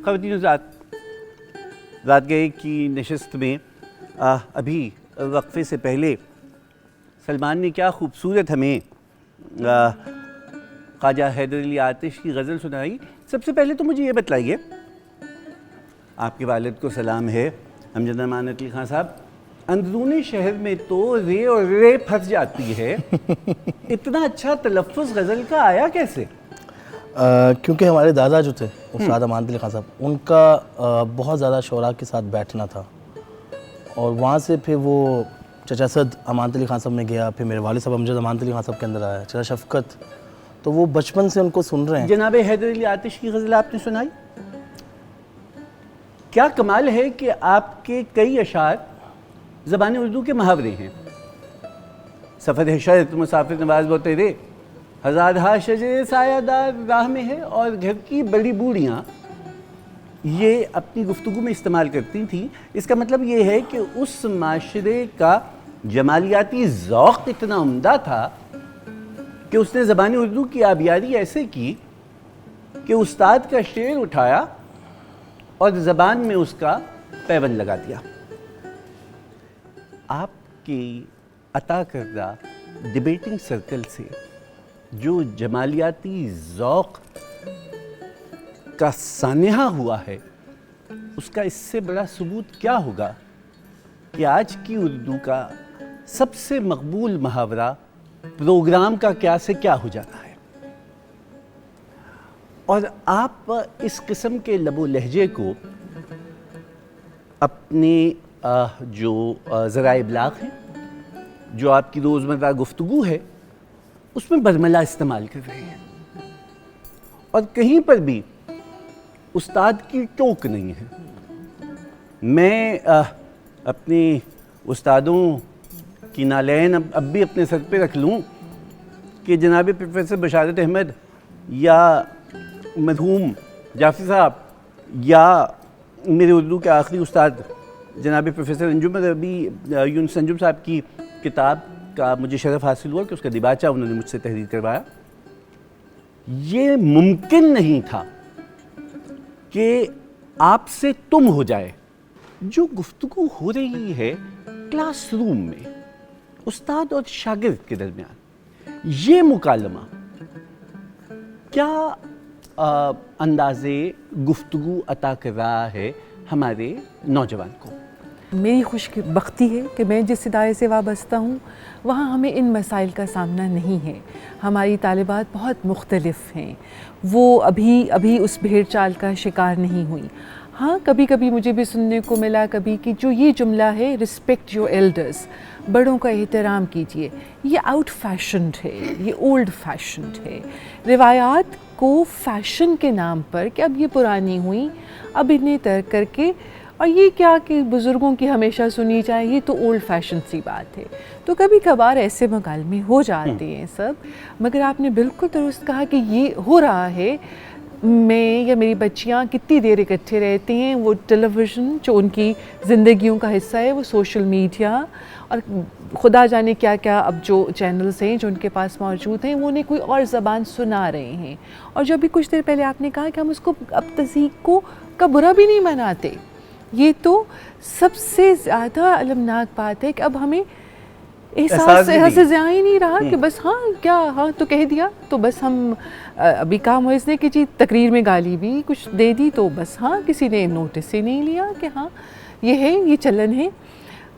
خواتین حضرات، رات گئے کی نشست میں ابھی وقفے سے پہلے سلمان نے کیا خوبصورت ہمیں خواجہ حیدر علی آتش کی غزل سنائی۔ سب سے پہلے تو مجھے یہ بتلائیے، آپ کے والد کو سلام ہے، امجد امانت علی خان صاحب، اندرون شہر میں تو رے اور رے پھنس جاتی ہے، اتنا اچھا تلفظ غزل کا آیا کیسے؟ کیونکہ ہمارے دادا جو تھے استاد امانت علی خان صاحب, ان کا بہت زیادہ شعراء کے ساتھ بیٹھنا تھا, اور وہاں سے پھر وہ چچا اسد امانت علی خان صاحب میں گیا, پھر میرے والد صاحب امجد امانت علی خان صاحب کے اندر آیا, چچا شفقت, تو وہ بچپن سے ان کو سن رہے ہیں. جناب حیدر علی آتش کی غزل آپ نے سنائی؟ کیا کمال ہے کہ آپ کے کئی اشعار زبان اردو کے محاورے ہیں. سفر ہے شرط مسافر نواز وہ تیرے, ہزارہا شجر سایہ دار راہ میں ہے, اور گھر کی بڑی بوڑھیاں یہ اپنی گفتگو میں استعمال کرتی تھیں. اس کا مطلب یہ ہے کہ اس معاشرے کا جمالیاتی ذوق اتنا عمدہ تھا کہ اس نے زبان اردو کی آبیاری ایسے کی کہ استاد کا شعر اٹھایا اور زبان میں اس کا پیوند لگا دیا. آپ کی عطا کردہ ڈیبیٹنگ سرکل سے جو جمالیاتی ذوق کا سانحہ ہوا ہے, اس کا اس سے بڑا ثبوت کیا ہوگا کہ آج کی اردو کا سب سے مقبول محاورہ پروگرام کا کیا سے کیا ہو جانا ہے. اور آپ اس قسم کے لب و لہجے کو اپنے جو ذرائع ابلاغ ہیں, جو آپ کی روزمرہ گفتگو ہے, اس میں برملا استعمال کر رہے ہیں, اور کہیں پر بھی استاد کی ٹوک نہیں ہے. میں اپنے استادوں کی نالین اب بھی اپنے سر پہ رکھ لوں کہ جناب پروفیسر بشارت احمد یا مرحوم جعفری صاحب یا میرے اردو کے آخری استاد جناب پروفیسر انجم ربی یونس انجم صاحب کی کتاب کا مجھے شرف حاصل ہوا کہ اس کا دیباچہ انہوں نے مجھ سے تحریر کروایا. یہ ممکن نہیں تھا کہ آپ سے تم ہو جائے. جو گفتگو ہو رہی ہے کلاس روم میں استاد اور شاگرد کے درمیان, یہ مکالمہ کیا انداز گفتگو عطا کر رہا ہے ہمارے نوجوان کو. میری خوش بختی ہے کہ میں جس ادارے سے وابستہ ہوں وہاں ہمیں ان مسائل کا سامنا نہیں ہے. ہماری طالبات بہت مختلف ہیں, وہ ابھی اس بھیڑ چال کا شکار نہیں ہوئی. ہاں کبھی کبھی مجھے بھی سننے کو ملا کبھی کہ جو یہ جملہ ہے رسپیکٹ یور ایلڈرز, بڑوں کا احترام کیجیے, یہ آؤٹ فیشنڈ ہے, یہ اولڈ فیشنڈ ہے. روایات کو فیشن کے نام پر کہ اب یہ پرانی ہوئیں, اب انہیں ترک کر کے, اور یہ کیا کہ بزرگوں کی ہمیشہ سنی جائے, یہ تو اولڈ فیشن سی بات ہے. تو کبھی کبھار ایسے مکالمے ہو جاتے ہیں سب, مگر آپ نے بالکل درست کہا کہ یہ ہو رہا ہے. میں یا میری بچیاں کتنی دیر اکٹھے رہتے ہیں, وہ ٹیلی ویژن جو ان کی زندگیوں کا حصہ ہے, وہ سوشل میڈیا اور خدا جانے کیا کیا اب جو چینلز ہیں جو ان کے پاس موجود ہیں, وہ انہیں کوئی اور زبان سنا رہے ہیں. اور جو ابھی کچھ دیر پہلے آپ نے کہا کہ ہم اس کو اب تہذیب کو کا برا بھی نہیں مناتے, یہ تو سب سے زیادہ المناک بات ہے کہ اب ہمیں احساس ضیاع ہی نہیں رہا کہ بس ہاں تو کہہ دیا تو بس ہم ابھی کام ہو اس نے کہ جی تقریر میں گالی بھی کچھ دے دی تو بس ہاں کسی نے نوٹس ہی نہیں لیا کہ ہاں یہ ہے, یہ چلن ہے.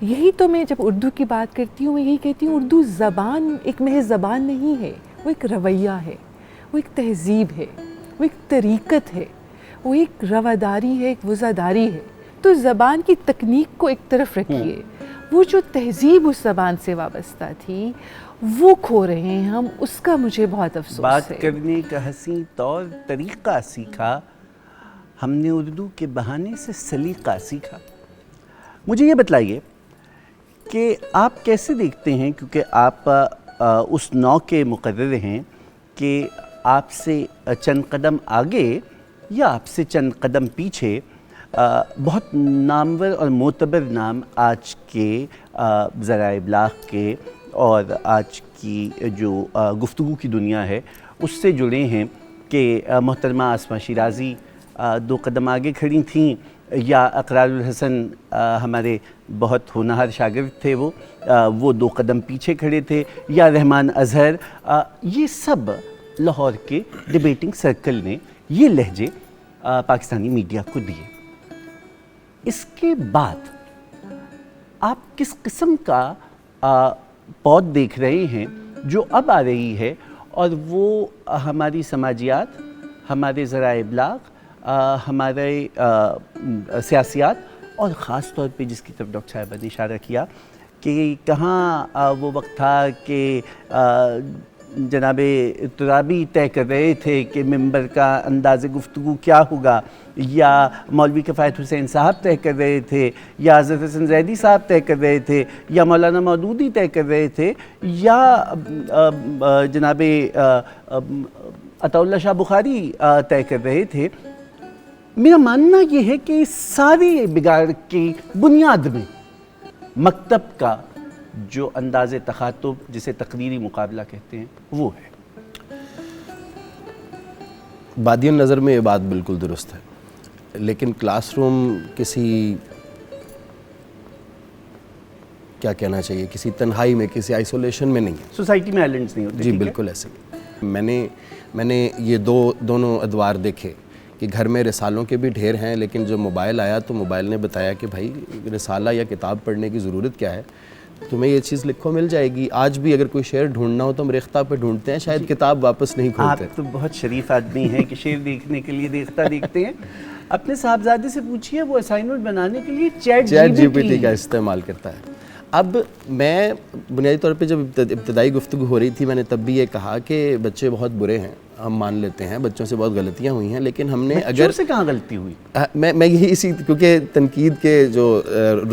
یہی تو میں جب اردو کی بات کرتی ہوں میں یہی کہتی ہوں اردو زبان ایک محض زبان نہیں ہے, وہ ایک رویہ ہے, وہ ایک تہذیب ہے, وہ ایک طریقت ہے, وہ ایک رواداری ہے, ایک وزاداری ہے. تو زبان کی تکنیک کو ایک طرف رکھیے, وہ جو تہذیب اس زبان سے وابستہ تھی وہ کھو رہے ہیں ہم, اس کا مجھے بہت افسوس ہے. بات کرنے کا حسین طور طریقہ سیکھا ہم نے, اردو کے بہانے سے سلیقہ سیکھا. مجھے یہ بتلائیے کہ آپ کیسے دیکھتے ہیں, کیونکہ آپ اس نوع کے مقرر ہیں کہ آپ سے چند قدم آگے یا آپ سے چند قدم پیچھے بہت نامور اور معتبر نام آج کے ذرائع ابلاغ کے اور آج کی جو گفتگو کی دنیا ہے اس سے جڑے ہیں, کہ محترمہ آسماء شیرازی 2 قدم آگے کھڑی تھیں, یا اقرار الحسن ہمارے بہت ہونہار شاگرد تھے وہ 2 قدم پیچھے کھڑے تھے, یا رحمان اظہر. یہ سب لاہور کے ڈیبیٹنگ سرکل نے یہ لہجے پاکستانی میڈیا کو دیے. اس کے بعد آپ کس قسم کا پود دیکھ رہے ہیں جو اب آ رہی ہے, اور وہ ہماری سماجیات, ہمارے ذرائع ابلاغ ہمارے سیاسیات اور خاص طور پہ جس کی طرف ڈاکٹر صاحبہ نے اشارہ کیا کہ کہاں وہ وقت تھا کہ جناب ترابی طے کر رہے تھے کہ ممبر کا انداز گفتگو کیا ہوگا، یا مولوی کفایت حسین صاحب طے کر رہے تھے، یا حضرت حسن زیدی صاحب طے کر رہے تھے، یا مولانا مودودی طے کر رہے تھے، یا جناب عطا اللہ شاہ بخاری طے کر رہے تھے. میرا ماننا یہ ہے کہ سارے بگاڑ کی بنیاد میں مکتب کا جو انداز تخاطب جسے تقریری مقابلہ کہتے ہیں وہ ہے. بادی النظر میں یہ بات بالکل درست ہے، لیکن کلاس روم کسی کیا کہنا چاہیے کسی تنہائی میں، کسی آئسولیشن میں نہیں ہے. سوسائٹی میں آئلینڈز نہیں ہوتے. جی بالکل ایسے. میں نے یہ دونوں ادوار دیکھے کہ گھر میں رسالوں کے بھی ڈھیر ہیں، لیکن جب موبائل آیا تو موبائل نے بتایا کہ بھائی رسالہ یا کتاب پڑھنے کی ضرورت کیا ہے، تمہیں یہ چیز لکھو مل جائے گی. آج بھی اگر کوئی شعر ڈھونڈنا ہو تو ہم ریختہ پہ ڈھونڈتے ہیں، شاید کتاب واپس نہیں کھولتے. آپ تو بہت شریف آدمی ہیں کہ شعر دیکھنے کے لیے ریختہ دیکھتے ہیں. اپنے صاحبزادے سے پوچھئے، وہ اسائنمنٹ بنانے کے لیے چیٹ جی پی ٹی کا استعمال کرتا ہے. اب میں بنیادی طور پہ جب ابتدائی گفتگو ہو رہی تھی میں نے تب بھی یہ کہا کہ بچے بہت برے ہیں، ہم مان لیتے ہیں بچوں سے بہت غلطیاں ہوئی ہیں، لیکن ہم نے بچوں سے کہاں غلطی ہوئی؟ میں یہی کیونکہ تنقید کے جو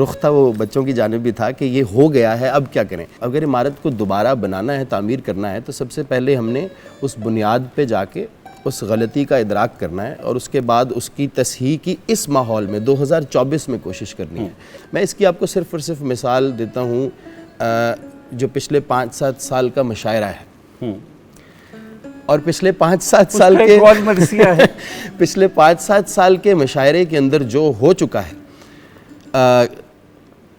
رخ تھا وہ بچوں کی جانب بھی تھا کہ یہ ہو گیا ہے اب کیا کریں. اگر عمارت کو دوبارہ بنانا ہے، تعمیر کرنا ہے، تو سب سے پہلے ہم نے اس بنیاد پہ جا کے اس غلطی کا ادراک کرنا ہے اور اس کے بعد اس کی تصحیح کی اس ماحول میں 2024 میں کوشش کرنی ہے. میں اس کی آپ کو صرف اور صرف مثال دیتا ہوں، جو پچھلے 5-7 سال کا مشاعرہ ہے اور پچھلے 5-7 سال کے پچھلے 5-7 سال کے مشاعرے کے اندر جو ہو چکا ہے،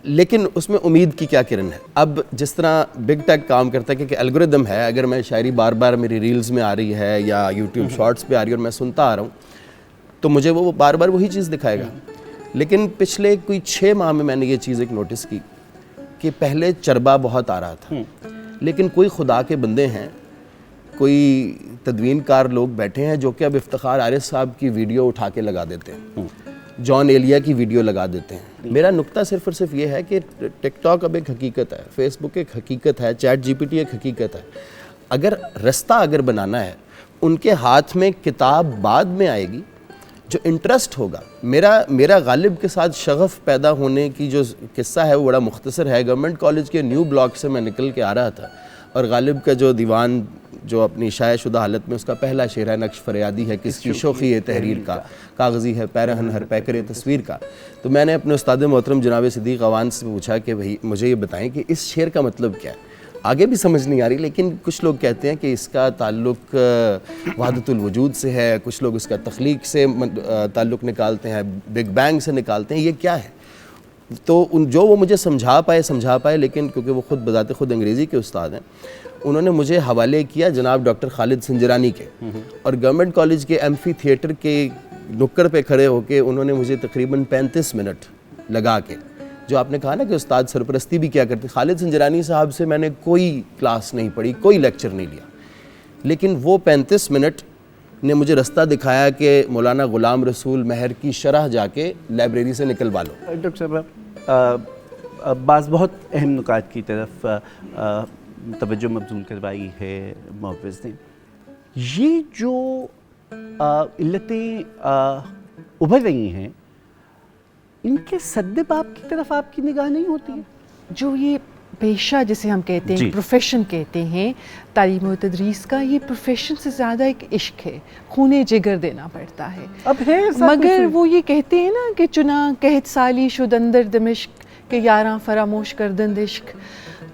لیکن اس میں امید کی کیا کرن ہے. اب جس طرح بگ ٹیک کام کرتا ہے کہ الگوریدم ہے، اگر میں شاعری بار بار میری ریلز میں آ رہی ہے یا یوٹیوب شارٹس پہ آ رہی ہے اور میں سنتا آ رہا ہوں تو مجھے وہ بار بار وہی چیز دکھائے گا. لیکن پچھلے کوئی 6 ماہ میں نے یہ چیز ایک نوٹس کی کہ پہلے چربا بہت آ رہا تھا، لیکن کوئی خدا کے بندے ہیں، کوئی تدوین کار لوگ بیٹھے ہیں جو کہ اب افتخار عارف صاحب کی ویڈیو اٹھا کے لگا دیتے ہیں، جان ایلیا کی ویڈیو لگا دیتے ہیں. میرا نقطہ صرف اور صرف یہ ہے کہ ٹک ٹاک اب ایک حقیقت ہے، فیس بک ایک حقیقت ہے، چیٹ جی پی ٹی ایک حقیقت ہے. اگر بنانا ہے، ان کے ہاتھ میں کتاب بعد میں آئے گی. جو انٹرسٹ ہوگا، میرا غالب کے ساتھ شغف پیدا ہونے کی جو قصہ ہے وہ بڑا مختصر ہے. گورنمنٹ کالج کے نیو بلاک سے میں نکل کے آ رہا تھا اور غالب کا جو دیوان جو اپنی شائع شدہ حالت میں اس کا پہلا شعر ہے، نقش فریادی ہے کس کی شوخی ہے تحریر کا، کاغذی ہے پیرہن ہر پیکر تصویر کا. تو میں نے اپنے استاد محترم جناب صدیق عوان سے پوچھا کہ بھئی مجھے یہ بتائیں کہ اس شعر کا مطلب کیا ہے. آگے بھی سمجھ نہیں آ رہی، لیکن کچھ لوگ کہتے ہیں کہ اس کا تعلق وحدت الوجود سے ہے، کچھ لوگ اس کا تخلیق سے تعلق نکالتے ہیں، بگ بینگ سے نکالتے ہیں. یہ کیا ہے؟ تو جو وہ مجھے سمجھا پائے، لیکن کیونکہ وہ خود بذات خود انگریزی کے استاد ہیں، انہوں نے مجھے حوالے کیا جناب ڈاکٹر خالد سنجرانی کے، اور گورنمنٹ کالج کے ایمفی تھیٹر کے نکڑ پہ کھڑے ہو کے انہوں نے مجھے تقریباً 35 منٹ لگا کے، جو آپ نے کہا نا کہ استاد سرپرستی بھی کیا کرتے، خالد سنجرانی صاحب سے میں نے کوئی کلاس نہیں پڑھی، کوئی لیکچر نہیں لیا، لیکن وہ 35 منٹ نے مجھے رستہ دکھایا کہ مولانا غلام رسول مہر کی شرح جا کے لائبریری سے نکلوا لو. ڈاکٹر صاحب بعض بہت اہم نکات کی طرف توجہ مبذول کروائی ہے محافظ نے. یہ جو علتیں ابھر رہی ہیں، ان کے سد باب کی طرف آپ کی نگاہ نہیں ہوتی ہے؟ جو یہ پیشہ جسے ہم کہتے ہیں، پروفیشن کہتے ہیں تعلیم و تدریس کا، یہ پروفیشن سے زیادہ ایک عشق ہے، خون جگر دینا پڑتا ہے. اب ہے مگر وہ یہ کہتے ہیں نا کہ چنا قحط سالی شد اندر دمشق کہ یاراں فراموش کردند عشق،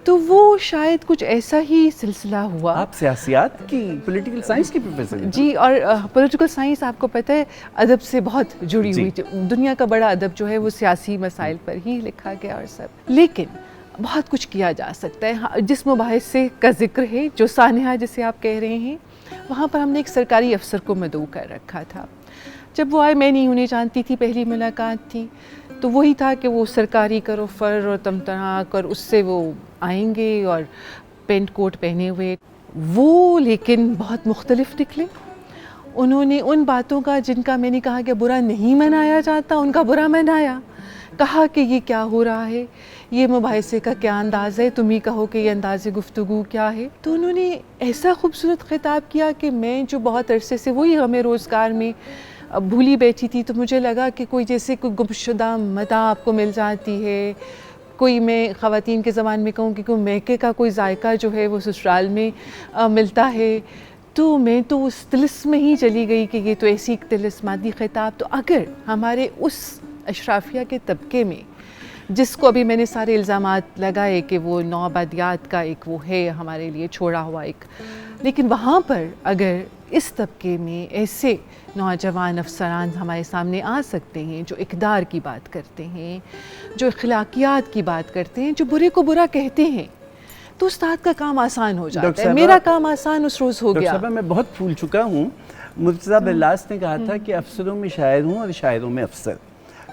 تو وہ شاید کچھ ایسا ہی سلسلہ ہوا. آپ سیاسیات کی، پولیٹیکل سائنس کی پروفیسر ہیں. جی، اور پولیٹیکل سائنس آپ کو پتہ ہے ادب سے بہت جڑی ہوئی، دنیا کا بڑا ادب جو ہے وہ سیاسی مسائل پر ہی لکھا گیا اور سب. لیکن بہت کچھ کیا جا سکتا ہے. جس مباحث سے کا ذکر ہے، جو سانحہ جسے آپ کہہ رہے ہیں، وہاں پر ہم نے ایک سرکاری افسر کو مدعو کر رکھا تھا. جب وہ آئے، میں نہیں انہیں جانتی تھی، پہلی ملاقات تھی، تو وہی تھا کہ وہ سرکاری کرو فر اور تمتراک، اور اس سے وہ آئیں گے اور پینٹ کوٹ پہنے ہوئے. وہ لیکن بہت مختلف نکلے، انہوں نے ان باتوں کا جن کا میں نے کہا کہ برا نہیں منایا جاتا ان کا برا منایا، کہا کہ یہ کیا ہو رہا ہے، یہ مباحثے کا کیا انداز ہے، تم ہی کہو کہ یہ انداز گفتگو کیا ہے۔ تو انہوں نے ایسا خوبصورت خطاب کیا کہ میں جو بہت عرصے سے وہی ہمیں روزگار میں بھولی بیٹھی تھی، تو مجھے لگا کہ کوئی جیسے کوئی گمشدہ مداح آپ کو مل جاتی ہے، کوئی میں خواتین کے زبان میں کہوں کہ کوئی میکے کا کوئی ذائقہ جو ہے وہ سسرال میں ملتا ہے، تو میں تو اس طلسم میں ہی چلی گئی کہ یہ تو ایسی ایک طلسماتی خطاب۔ تو اگر ہمارے اس اشرافیہ کے طبقے میں جس کو ابھی میں نے سارے الزامات لگائے کہ وہ نوآبادیات کا ایک وہ ہے ہمارے لیے چھوڑا ہوا ایک، لیکن وہاں پر اگر اس طبقے میں ایسے نوجوان افسران ہمارے سامنے آ سکتے ہیں جو اقدار کی بات کرتے ہیں، جو اخلاقیات کی بات کرتے ہیں، جو برے کو برا کہتے ہیں، تو استاد کا کام آسان ہو جاتا ہے۔ میرا کام آسان اس روز ہو گیا۔ ڈاکٹر صاحبہ میں بہت پھول چکا ہوں۔ مرتضیٰ بلاس نے کہا تھا کہ افسروں میں شاعر ہوں اور شاعروں میں افسر۔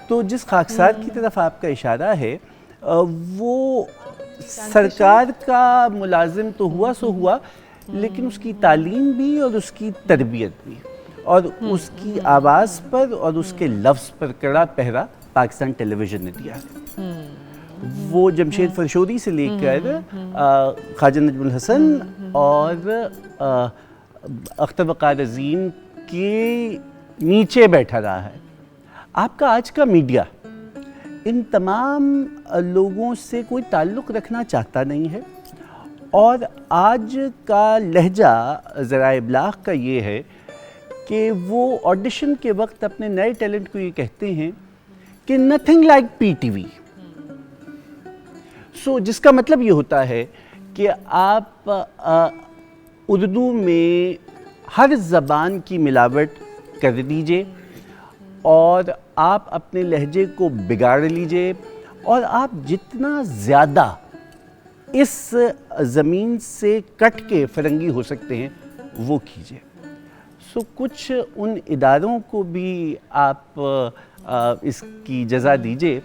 تو جس خاکسار کی طرف آپ کا اشارہ ہے وہ سرکار کا ملازم تو ہوا سو ہوا، لیکن اس کی تعلیم بھی اور اس کی تربیت بھی اور اس کی آواز پر اور اس کے لفظ پر کڑا پہرا پاکستان ٹیلی ویژن نے دیا ہے۔ وہ جمشید فرشودی سے لے کر خواجہ نجم الحسن اور اختر وقار عظیم کے نیچے بیٹھا رہا ہے۔ آپ کا آج کا میڈیا ان تمام لوگوں سے کوئی تعلق رکھنا چاہتا نہیں ہے، اور آج کا لہجہ ذرائع ابلاغ کا یہ ہے کہ وہ آڈیشن کے وقت اپنے نئے ٹیلنٹ کو یہ کہتے ہیں کہ nothing like P T V. So جس کا مطلب یہ ہوتا ہے کہ آپ اردو میں ہر زبان کی ملاوٹ کر دیجئے اور آپ اپنے لہجے کو بگاڑ لیجئے، اور آپ جتنا زیادہ اس زمین سے کٹ کے فرنگی ہو سکتے ہیں وہ کیجئے۔ سو کچھ ان اداروں کو بھی آپ اس کی جزا دیجئے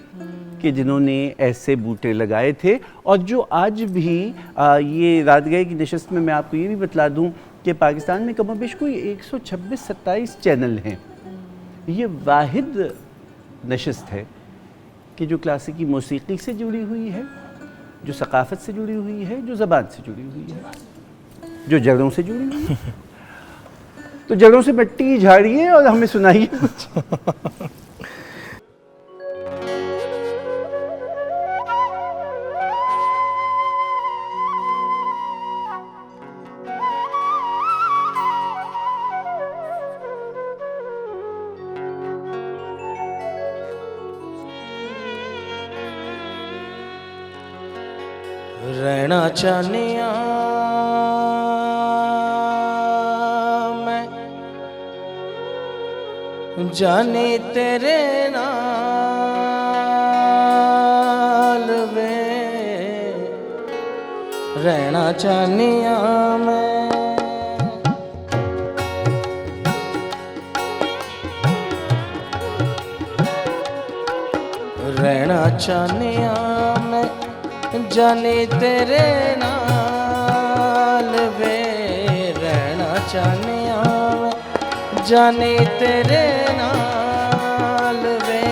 کہ جنہوں نے ایسے بوٹے لگائے تھے، اور جو آج بھی یہ رات گئے کی نشست میں آپ کو یہ بھی بتلا دوں کہ پاکستان میں کم و بیش کوئی 126-27 چینل ہیں۔ یہ واحد نشست ہے کہ جو کلاسیکی موسیقی سے جڑی ہوئی ہے، جو ثقافت سے جڑی ہوئی ہے، جو زبان سے جڑی ہوئی ہے، جو جڑوں سے جڑی ہوئی ہے۔ تو جڑوں سے مٹی جھاڑیے اور ہمیں سنائیے کچھ۔ رہنا چاہنیاں میں جانے تیرے نال وے، رہنا چاہنیاں میں رہنا چاہنیاں میں جانے تیرے نال وے، رہنا چاہنیاں میں جانے تیرے نال وے،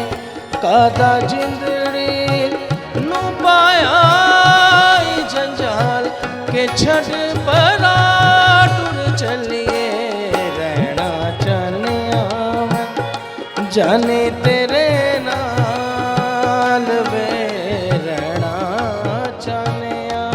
کادا جندڑی نو پایا جنجال کہ چھڑ پرا ٹر چلیے، رہنا چاہنیاں میں جانے تیرے نال وے، رہنا چاہنیاں۔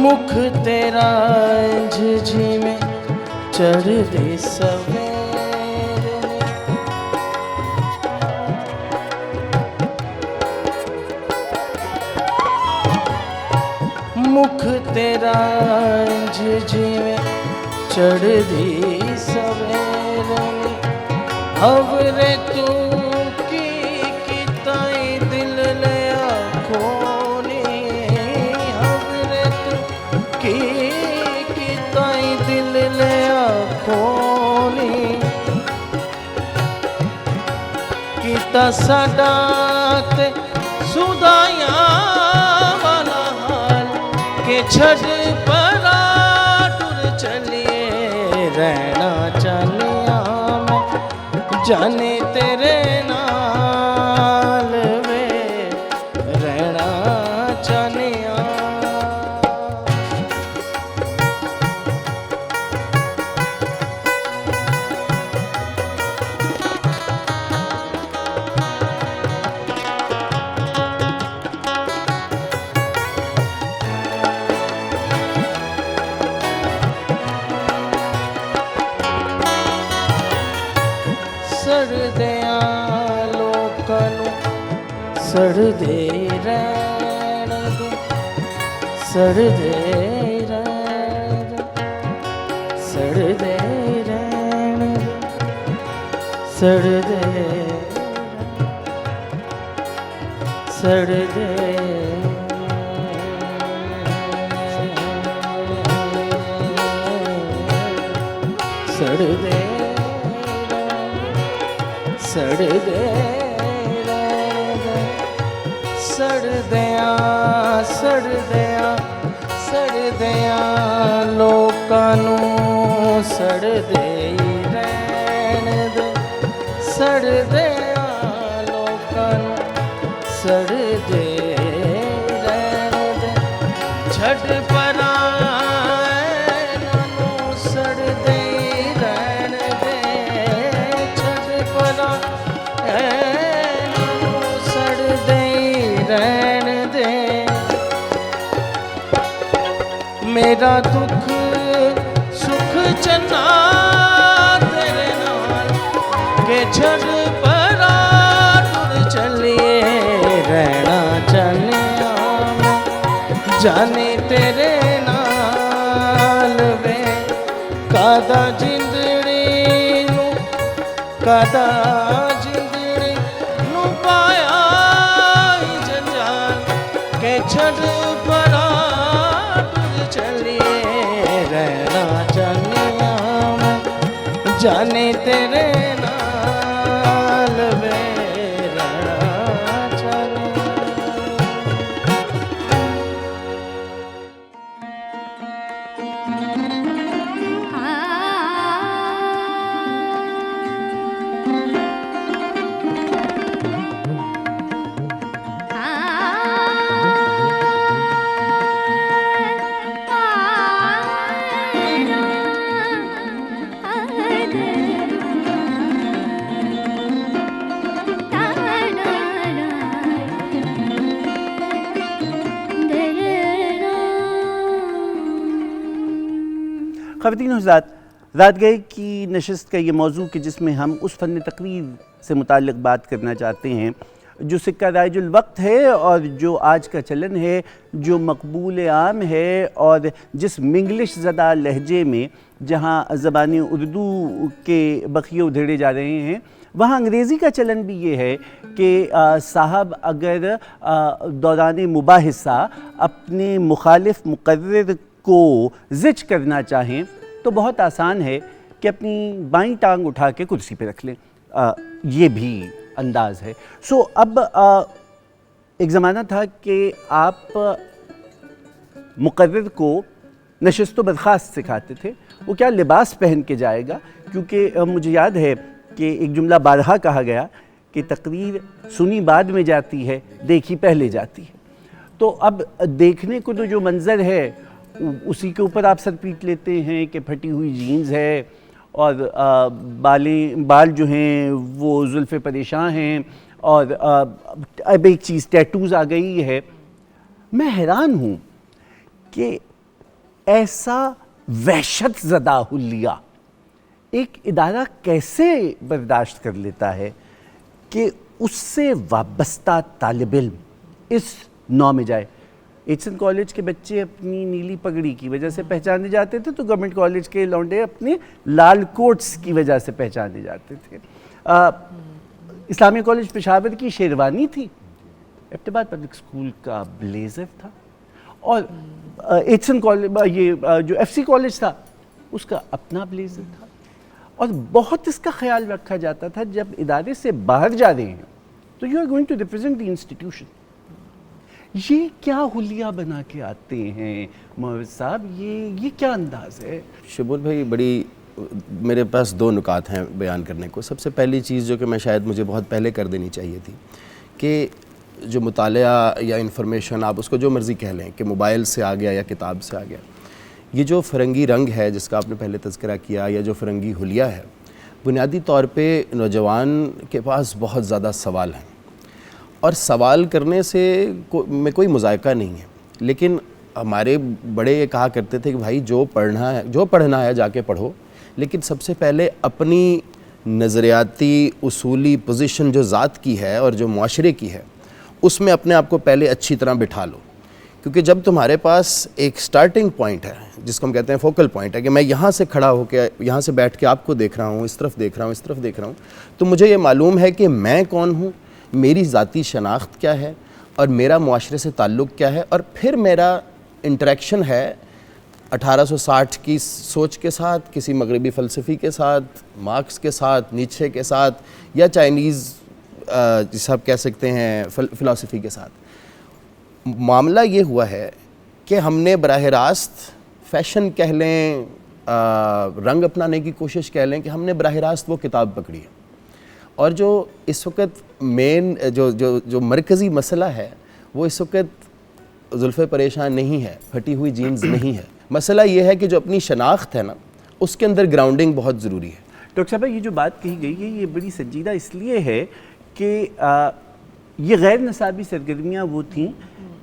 مکھ تیرا جھجھی میں چڑھ دے سویرے، مکھ تیرا جھجھی میں چڑھ دی سویرے، ہورے تو کی تائیں دل لیا کھون ਦਾ ਸਾਡਾ ਤੇ ਸੁਦਾਈਆਂ ਵਾਲਾ ਹਾਲ ਕਿ ਛੱਡ ਪਰਾ ਟੁਰ ਚਲੀਏ ਰਹਿਣਾ ਚਾਹੁੰਦਾ ਮੈਂ ਜਾਨੇ ਤੇਰੇ ਨਾਲ ਵੇ ਰਹਿਣਾ ਚਾਹੁੰਦਾ ਸੜਦਿਆਂ ਲੋਕਾਂ ਨੂੰ ਸੜਦੇ ਰਹਿਣ ਦੇ ਸੜਦੇ ਰਹਿਣ ਸੜਦੇ ਰਹਿਣ ਦੇ ਸੜਦੇ ਸੜਦੇ ਸੜਦੇ ਸੜਦੇ ਸੜਦਿਆਂ ਸੜਦਿਆਂ ਸੜਦਿਆਂ ਲੋਕਾਂ ਨੂੰ ਸੜਦੇ ਹੀ ਰਹਿਣ ਦੇ ਸੜਦਿਆਂ ਲੋਕਾਂ ਨੂੰ ਸੜਦੇ ਰਹਿਣ ਦੇ ਛੱਡ ਪਰਾਂ ਇਹਨਾਂ ਨੂੰ ਸੜਦੇ ਹੀ ਰਹਿਣ ਦੇ ਛੱਡ ਪਰਾਂ ਇਹਨਾਂ ਨੂੰ ਸੜਦੇ ਹੀ ਰਹਿਣ ਦੇ ਮੇਰਾ ਦੁੱਖ ਸੁੱਖ ਚੰਨਾ ਤੇਰੇ ਨਾਲ ਕਿ ਛੱਡ ਪਰਾਂ ਟੁਰ ਚਲੀਏ ਰਹਿਣਾ ਚਾਹੁੰਦਾ ਮੈਂ ਜਾਨੇ ਤੇਰੇ ਨਾਲ ਵੇ ਕਾਦਾ ਜਿੰਦੜੀ ਨੂੰ ਕਾਦਾ ਜਿੰਦੜੀ ਨੂੰ ਪਾਇਆ ਹੀ ਜੰਜਾਲ ਕਿ ਛੱਡ ਪਰਾਂ ਟੁਰ ਚਲੀਏ ਰਹਿਣਾ ਚਾਹੁੰਦਾ ਮੈਂ ਜਾਨੇ ਤੇਰੇ ਨਾਲ ਵੇ ਰਹਿਣਾ ਚਾਹੁੰਦਾ خواتین و حضرات، رات گئے کی نشست کا یہ موضوع کہ جس میں ہم اس فن تقریر سے متعلق بات کرنا چاہتے ہیں جو سکہ رائج الوقت ہے اور جو آج کا چلن ہے، جو مقبول عام ہے، اور جس منگلش زدہ لہجے میں جہاں زبان اردو کے بقیے ادھیڑے جا رہے ہیں، وہاں انگریزی کا چلن بھی یہ ہے کہ صاحب اگر دوران مباحثہ اپنے مخالف مقرر کو زج کرنا چاہیں تو بہت آسان ہے کہ اپنی بائیں ٹانگ اٹھا کے کرسی پہ رکھ لیں، یہ بھی انداز ہے۔ سو اب ایک زمانہ تھا کہ آپ مقرر کو نشست و برخاست سکھاتے تھے، وہ کیا لباس پہن کے جائے گا، کیونکہ مجھے یاد ہے کہ ایک جملہ بارہا کہا گیا کہ تقریر سنی بعد میں جاتی ہے، دیکھی پہلے جاتی ہے۔ تو اب دیکھنے کو تو جو منظر ہے اسی کے اوپر آپ سر پیٹ لیتے ہیں کہ پھٹی ہوئی جینز ہے اور بال جو ہیں وہ زلف پریشان ہیں، اور اب ایک چیز ٹیٹوز آ گئی ہے۔ میں حیران ہوں کہ ایسا وحشت زدہ حلیہ ایک ادارہ کیسے برداشت کر لیتا ہے کہ اس سے وابستہ طالب علم اس نو میں جائے۔ ایچسن کالج کے بچے اپنی نیلی پگڑی کی وجہ سے پہچانے جاتے تھے تو گورنمنٹ کالج کے لونڈے اپنے لال کوٹس کی وجہ سے پہچانے جاتے تھے۔ اسلامیہ کالج پشاور کی شیروانی تھی، ابتدائی پبلک اسکول کا بلیزر تھا، اور ایچسن کالج یہ جو ایف سی کالج تھا اس کا اپنا بلیزر تھا، اور بہت اس کا خیال رکھا جاتا تھا جب ادارے سے باہر جا رہے ہیں تو you are going to represent the institution. یہ کیا حلیہ بنا کے آتے ہیں معاوض صاحب, یہ کیا انداز ہے؟ شبول بھائی, بڑی میرے پاس 2 نکات ہیں بیان کرنے کو. سب سے پہلی چیز جو کہ میں شاید مجھے بہت پہلے کر دینی چاہیے تھی, کہ جو مطالعہ یا انفارمیشن, آپ اس کو جو مرضی کہہ لیں, کہ موبائل سے آ گیا یا کتاب سے آ گیا, یہ جو فرنگی رنگ ہے جس کا آپ نے پہلے تذکرہ کیا, یا جو فرنگی حلیہ ہے, بنیادی طور پہ نوجوان کے پاس بہت زیادہ سوال ہیں, اور سوال کرنے سے میں کوئی مذائقہ نہیں ہے. لیکن ہمارے بڑے یہ کہا کرتے تھے کہ بھائی جو پڑھنا ہے جا کے پڑھو, لیکن سب سے پہلے اپنی نظریاتی اصولی پوزیشن جو ذات کی ہے اور جو معاشرے کی ہے, اس میں اپنے آپ کو پہلے اچھی طرح بٹھا لو. کیونکہ جب تمہارے پاس ایک سٹارٹنگ پوائنٹ ہے, جس کو ہم کہتے ہیں فوکل پوائنٹ ہے, کہ میں یہاں سے کھڑا ہو کے, یہاں سے بیٹھ کے آپ کو دیکھ رہا ہوں, اس طرف دیکھ رہا ہوں, اس طرف دیکھ رہا ہوں, تو مجھے یہ معلوم ہے کہ میں کون ہوں, میری ذاتی شناخت کیا ہے, اور میرا معاشرے سے تعلق کیا ہے, اور پھر میرا انٹریکشن ہے 1860 کی سوچ کے ساتھ, کسی مغربی فلسفی کے ساتھ, مارکس کے ساتھ, نیچے کے ساتھ, یا چائنیز جسے آپ کہہ سکتے ہیں فلسفی کے ساتھ. معاملہ یہ ہوا ہے کہ ہم نے براہ راست فیشن کہہ لیں, رنگ اپنانے کی کوشش کہہ لیں, کہ ہم نے براہ راست وہ کتاب پکڑی ہے. اور جو اس وقت مین جو مرکزی مسئلہ ہے, وہ اس وقت زلفیں پریشان نہیں ہے, پھٹی ہوئی جینز نہیں ہے. مسئلہ یہ ہے کہ جو اپنی شناخت ہے نا, اس کے اندر گراؤنڈنگ بہت ضروری ہے. ڈاکٹر صاحب, یہ جو بات کہی گئی ہے یہ بڑی سنجیدہ اس لیے ہے کہ یہ غیر نصابی سرگرمیاں وہ تھیں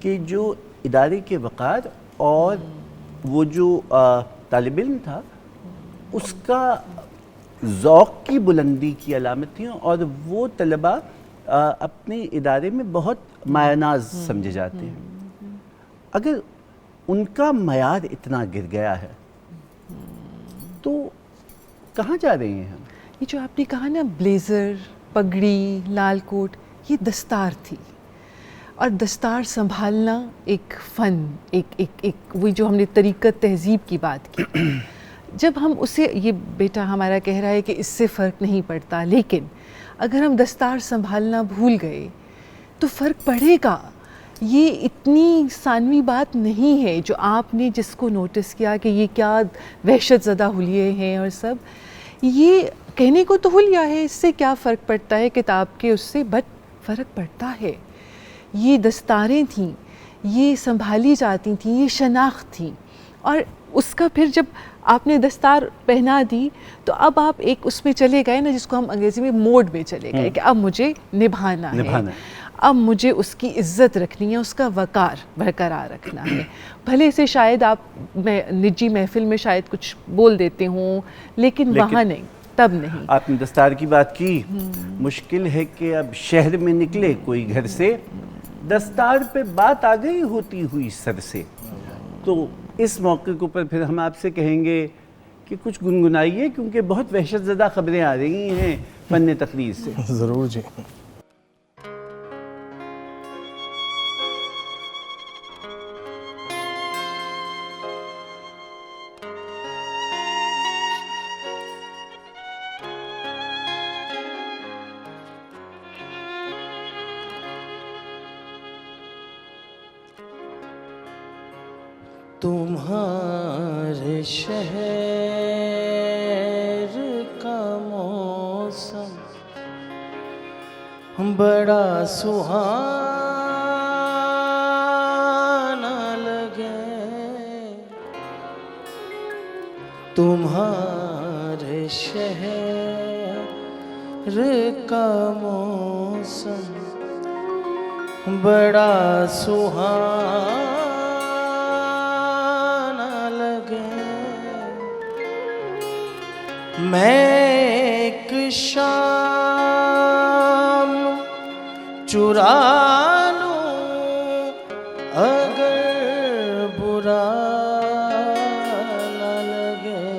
کہ جو ادارے کے وقار اور وہ جو طالب علم تھا اس کا ذوق کی بلندی کی علامت تھیں, اور وہ طلباء اپنے ادارے میں بہت مایہ ناز سمجھے جاتے ہیں. اگر ان کا معیار اتنا گر گیا ہے تو کہاں جا رہے ہیں ہم؟ یہ جو آپ نے کہا نا بلیزر, پگڑی, لال کوٹ, یہ دستار تھی, اور دستار سنبھالنا ایک فن, ایک وہی جو ہم نے طریقت تہذیب کی بات کی. جب ہم اسے, یہ بیٹا ہمارا کہہ رہا ہے کہ اس سے فرق نہیں پڑتا, لیکن اگر ہم دستار سنبھالنا بھول گئے تو فرق پڑے گا. یہ اتنی ثانوی بات نہیں ہے جو آپ نے جس کو نوٹس کیا کہ یہ کیا وحشت زدہ حلیے ہیں اور سب, یہ کہنے کو تو حلیہ ہے, اس سے کیا فرق پڑتا ہے کتاب کے اس سے, بٹ فرق پڑتا ہے. یہ دستاریں تھیں, یہ سنبھالی جاتی تھیں, یہ شناخت تھیں, اور اس کا پھر جب آپ نے دستار پہنا دی تو اب آپ ایک اس میں چلے گئے نا, جس کو ہم انگریزی میں موڈ میں چلے گئے, کہ اب مجھے نبھانا ہے, اب مجھے اس کی عزت رکھنی ہے, اس کا وقار برقرار رکھنا ہے. بھلے سے شاید آپ نجی محفل میں شاید کچھ بول دیتے ہوں, لیکن وہاں نہیں, تب نہیں. آپ نے دستار کی بات کی, مشکل ہے کہ اب شہر میں نکلے کوئی گھر سے, دستار پہ بات آ گئی ہوتی ہوئی سر سے. تو اس موقع کے اوپر پھر ہم آپ سے کہیں گے کہ کچھ گنگنائیے, کیونکہ بہت وحشت زدہ خبریں آ رہی ہیں فن تقریر سے. ضرور جی. تمہارے شہر کا موسم بڑا سہانا لگے, تمہارے شہر کا موسم بڑا سہانا میں ایک شام چرا لوں اگر برا نہ لگے,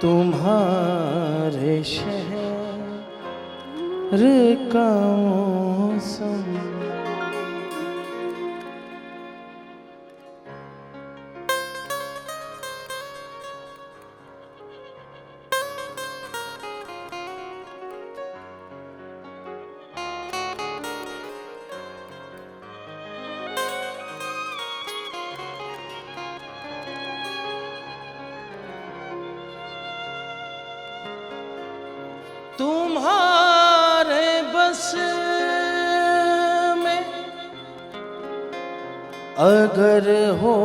تمہارے شہر کا موسم. اگر ہو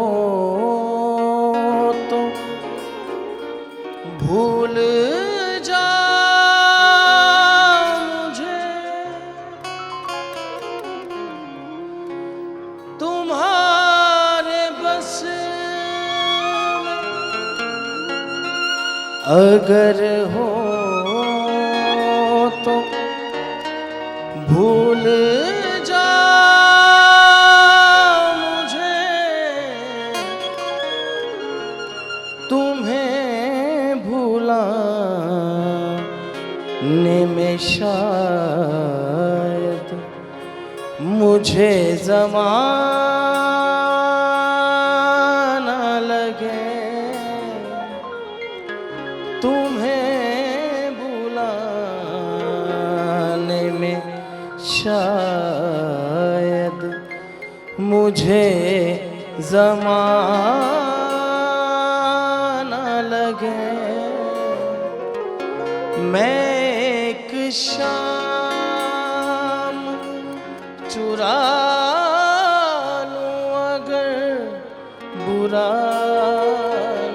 تو بھول جا مجھے تمہارے بس میں، اگر ہو تو بھول جا تمہیں بھلانے میں شاید مجھے زمانہ لگے، تمہیں بھلانے میں شاید مجھے زمانہ لگے، میں ایک شام چرا لوں اگر برا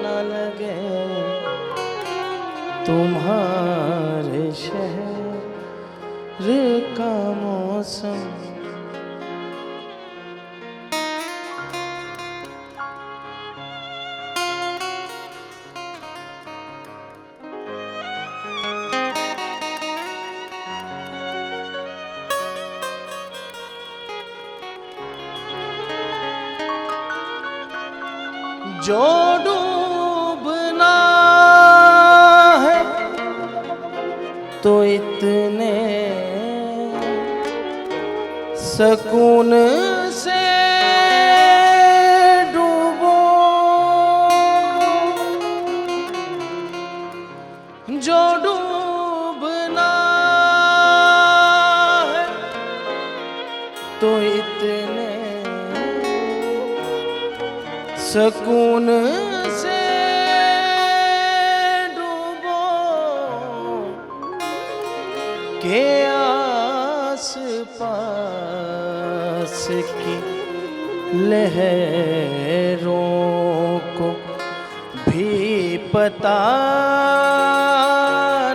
نہ لگے، تمہارے شہر کا موسم جو ڈوبنا ہے تو اتنے سکون سے ڈوبو، جو ڈوبنا ہے تو اتنے سکون سے ڈوبو کہ آس پاس کی لہروں کو بھی پتہ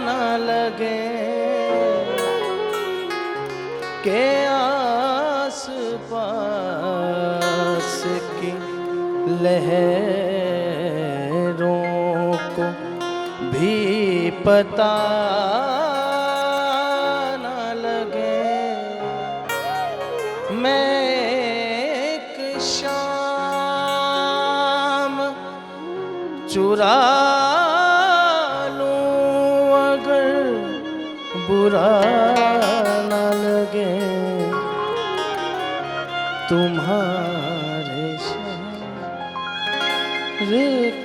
نہ لگے، کہ آس پاس کی لہروں کو بھی پتہ نہ لگے، میں ایک شام چرا لوں اگر برا نہ لگے، تمہارے شہر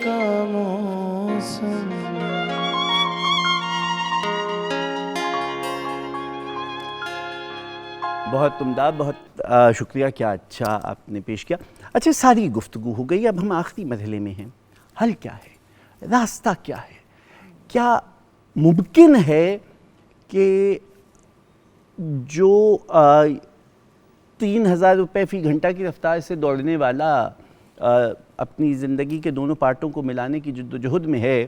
کا موسم بہت عمدہ، بہت شکریہ، کیا اچھا آپ نے پیش کیا۔ اچھا، ساری گفتگو ہو گئی، اب ہم آخری مرحلے میں ہیں۔ حل کیا ہے؟ راستہ کیا ہے؟ کیا ممکن ہے کہ جو 3000 روپے فی گھنٹہ کی رفتار سے دوڑنے والا اپنی زندگی کے دونوں پارٹوں کو ملانے کی جدوجہد میں ہے،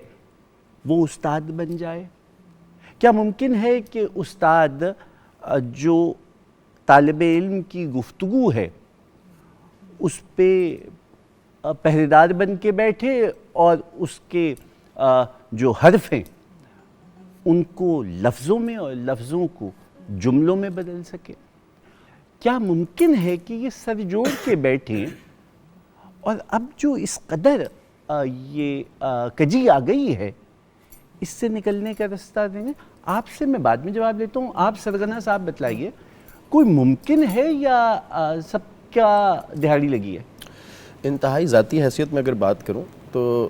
وہ استاد بن جائے؟ کیا ممکن ہے کہ استاد جو طالب علم کی گفتگو ہے اس پہ پہرے دار بن کے بیٹھے اور اس کے جو حرف ہیں ان کو لفظوں میں اور لفظوں کو جملوں میں بدل سکے؟ کیا ممکن ہے کہ یہ سر جوڑ کے بیٹھیں اور اب جو اس قدر یہ کجی آ گئی ہے اس سے نکلنے کا راستہ دیں گے؟ آپ سے میں بعد میں جواب لیتا ہوں، آپ سرغنہ صاحب بتلائیے، کوئی ممکن ہے یا سب کا دہاڑی لگی ہے؟ انتہائی ذاتی حیثیت میں اگر بات کروں تو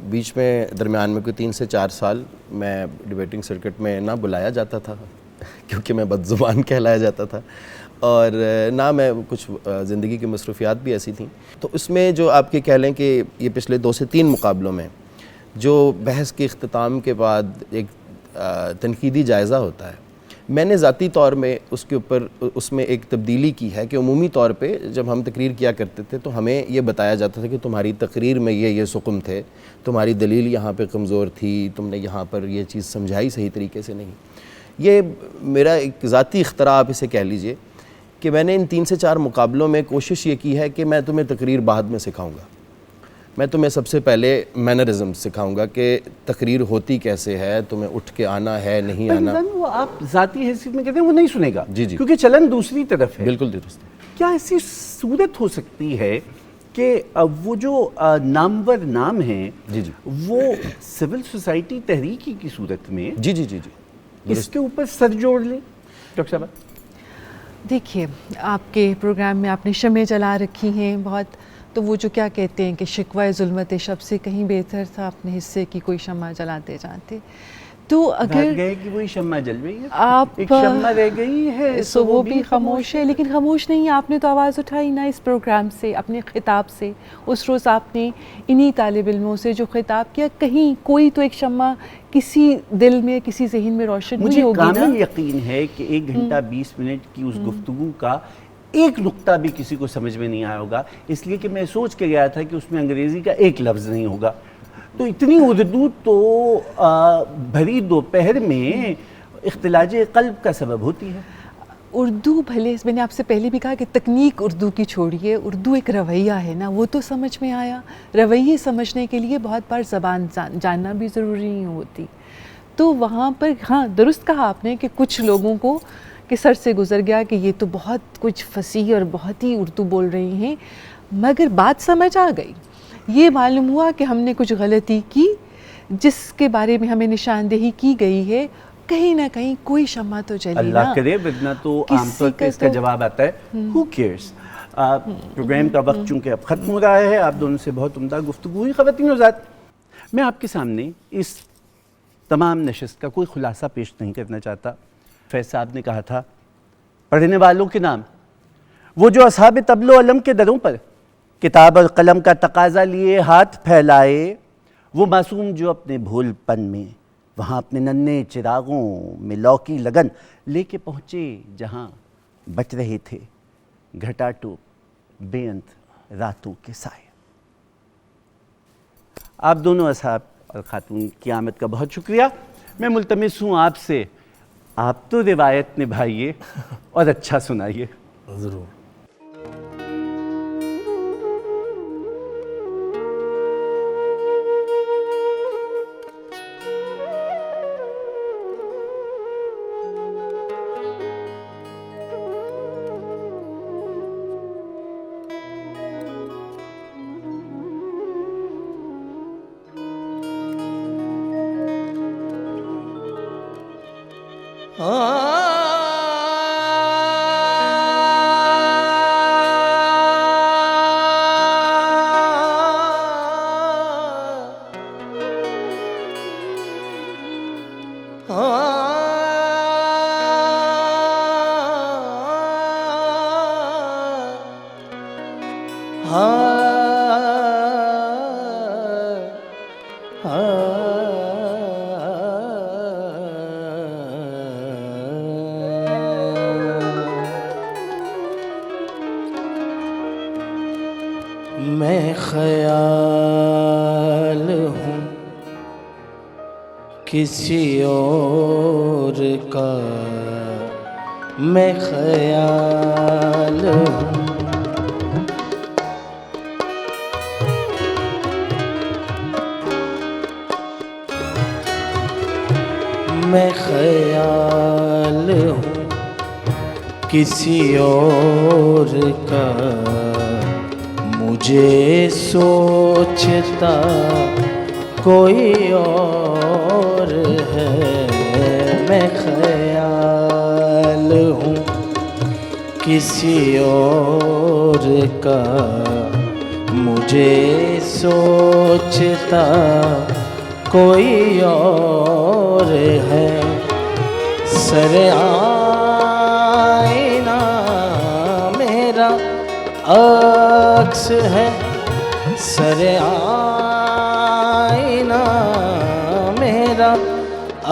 بیچ میں درمیان میں کوئی 3 سے 4 سال میں ڈیبیٹنگ سرکٹ میں نہ بلایا جاتا تھا کیونکہ میں بد زبان کہلایا جاتا تھا، اور نہ میں کچھ زندگی کی مصروفیات بھی ایسی تھیں، تو اس میں جو آپ کے کہہ لیں کہ یہ پچھلے 2 سے 3 مقابلوں میں جو بحث کے اختتام کے بعد ایک تنقیدی جائزہ ہوتا ہے میں نے ذاتی طور میں اس کے اوپر اس میں ایک تبدیلی کی ہے کہ عمومی طور پہ جب ہم تقریر کیا کرتے تھے تو ہمیں یہ بتایا جاتا تھا کہ تمہاری تقریر میں یہ سقم تھے، تمہاری دلیل یہاں پہ کمزور تھی، تم نے یہاں پر یہ چیز سمجھائی صحیح طریقے سے نہیں۔ یہ میرا ایک ذاتی اختراع آپ اسے کہہ لیجئے کہ میں نے ان 3 سے 4 مقابلوں میں کوشش یہ کی ہے کہ میں تمہیں تقریر بعد میں سکھاؤں گا، میں تمہیں سب سے پہلے مینرزم سکھاؤں گا کہ تقریر ہوتی کیسے ہے، تمہیں اٹھ کے آنا ہے نہیں آنا۔ وہ آپ ذاتی حیثیت میں کہتے ہیں وہ نہیں سنے گا، جی جی، کیونکہ چلن دوسری طرف ہے۔ بالکل درست ہے۔ کیا ایسی صورت ہو سکتی ہے کہ وہ جو نامور نام ہیں جی جی وہ سول سوسائٹی تحریکی کی صورت میں جی جی جی جی اس کے اوپر سر جوڑ لیں؟ ڈاکٹر صاحبہ دیکھیے، آپ کے پروگرام میں آپ نے شمع جلا رکھی ہیں بہت، تو وہ جو کیا کہتے ہیں کہ شکوہ ظلمت شب سے کہیں بہتر تھا اپنے حصے کی کوئی شمع جلاتے جاتے، تو اگر گئے کہ وہی شمع جل رہی ہے، آپ ایک شمع رہ گئی ہے سو وہ بھی خاموش ہے، لیکن خاموش نہیں، آپ نے تو آواز اٹھائی نا اس پروگرام سے، اپنے خطاب سے۔ اس روز آپ نے انہی طالب علموں سے جو خطاب کیا، کہیں کوئی تو ایک شمع کسی دل میں کسی ذہن میں روشن ہوئی مجھے ہوگی نا۔ کامل یقین ہے کہ 1 گھنٹہ 20 منٹ کی اس گفتگو کا ایک نقطہ بھی کسی کو سمجھ میں نہیں آیا ہوگا، اس لیے کہ میں سوچ کے گیا تھا کہ اس میں انگریزی کا ایک لفظ نہیں ہوگا۔ تو اتنی اردو تو بھری دوپہر میں اختلاج قلب کا سبب ہوتی ہے۔ اردو بھلے، میں نے آپ سے پہلے بھی کہا کہ تکنیک اردو کی چھوڑیے، اردو ایک رویہ ہے نا، وہ تو سمجھ میں آیا۔ رویے سمجھنے کے لیے بہت بار زبان جاننا بھی ضروری نہیں ہوتی۔ تو وہاں پر ہاں درست کہا آپ نے کہ کچھ لوگوں کو کہ سر سے گزر گیا کہ یہ تو بہت کچھ فصیح اور بہت ہی اردو بول رہی ہیں، مگر بات سمجھ آ گئی۔ یہ معلوم ہوا کہ ہم نے کچھ غلطی کی جس کے بارے میں ہمیں نشاندہی کی گئی ہے، کہیں نہ کہیں کوئی شمع تو جلی نا۔ اللہ کرے، ورنہ تو عام طور پہ اس کا جواب آتا ہے who cares۔ پروگرام کا وقت چونکہ اب ختم ہو رہا ہے، آپ دونوں سے بہت عمدہ گفتگو ہوئی۔ خواتین و حضرات، میں آپ کے سامنے اس تمام نشست کا کوئی خلاصہ پیش نہیں کرنا چاہتا۔ فیض صاحب نے کہا تھا پڑھنے والوں کے نام، وہ جو اصحاب طبل و علم کے دروں پر کتاب اور قلم کا تقاضا لیے ہاتھ پھیلائے، وہ معصوم جو اپنے بھول پن میں وہاں اپنے ننھے چراغوں میں لوکی لگن لے کے پہنچے جہاں بچ رہے تھے گھٹا ٹوپ بے انت راتوں کے سائے۔ آپ دونوں اصحاب اور خاتون کی آمد کا بہت شکریہ۔ میں ملتمس ہوں آپ سے، آپ تو روایت نبھائیے اور اچھا سنائیے۔ ضرور۔ میں خیال ہوں کسی اور کا، میں خیال ہوں میں خیال ہوں کسی اور کا، مجھے سوچتا کوئی اور ہے۔ میں خیال ہوں کسی اور کا، مجھے سوچتا کوئی اور ہے۔ سر آئینہ میرا عکس ہے، سر آئینہ میرا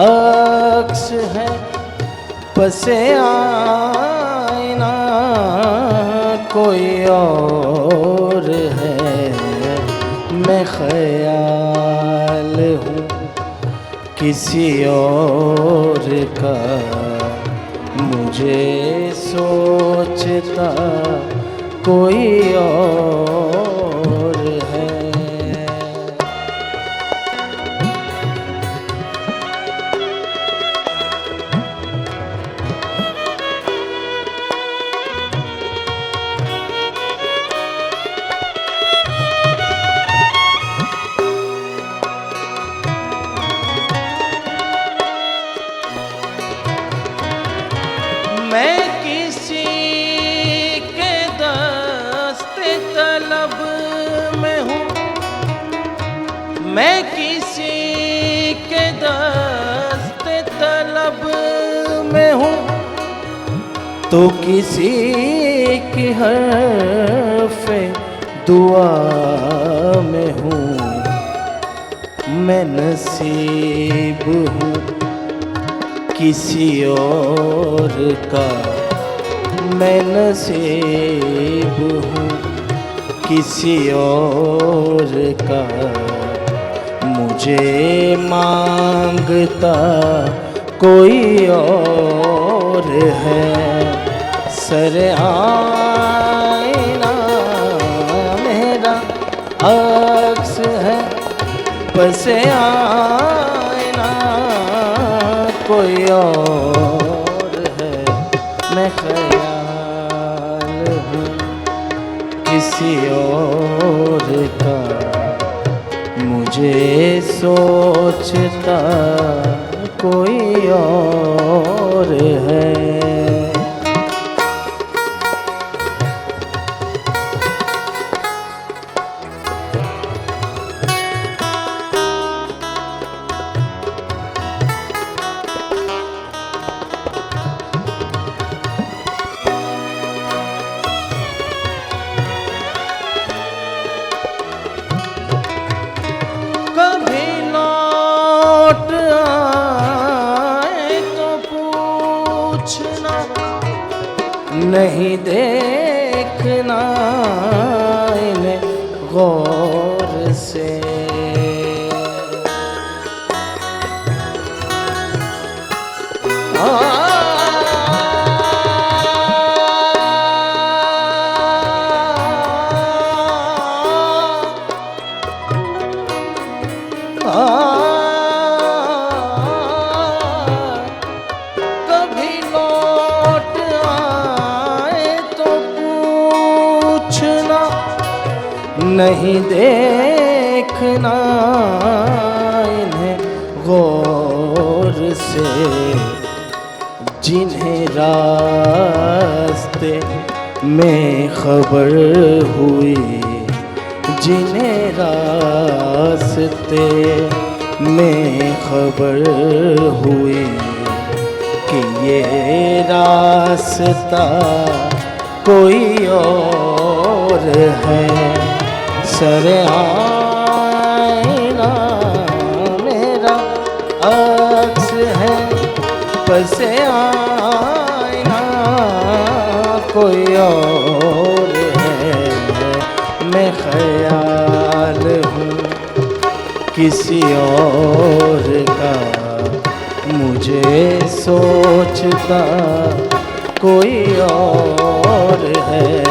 عکس ہے، پس آئینہ کوئی اور ہے، میں خیال ہوں کسی اور کا، مجھے سوچتا کوئی اور ہے۔ میں کسی کے دست طلب میں ہوں، میں کسی کے دست طلب میں ہوں، تو کسی کی حرف دعا میں ہوں، میں نصیب ہوں کسی اور کا، میں نصیب ہوں کسی اور کا، مجھے مانگتا کوئی اور ہے۔ سر آئینہ میرا عکس ہے، پس آئینہ کوئی اور ہے، میں خیال ہوں کسی اور کا، مجھے سوچتا کوئی اور ہے۔ کبھی لوٹ آئے تو پوچھنا، نہیں دیکھنا انہیں غور سے، کبھی لوٹ آئے تو پوچھنا، نہیں دیکھنا انہیں غور سے، جنہیں راستے میں خبر ہوئی، جنہیں راستے میں خبر ہوئی کہ یہ راستہ کوئی اور ہے، سر آئینہ میرا عکس ہے، پس آئینہ کوئی اور ہے، میں خیال ہوں کسی اور کا، مجھے سوچتا کوئی اور ہے۔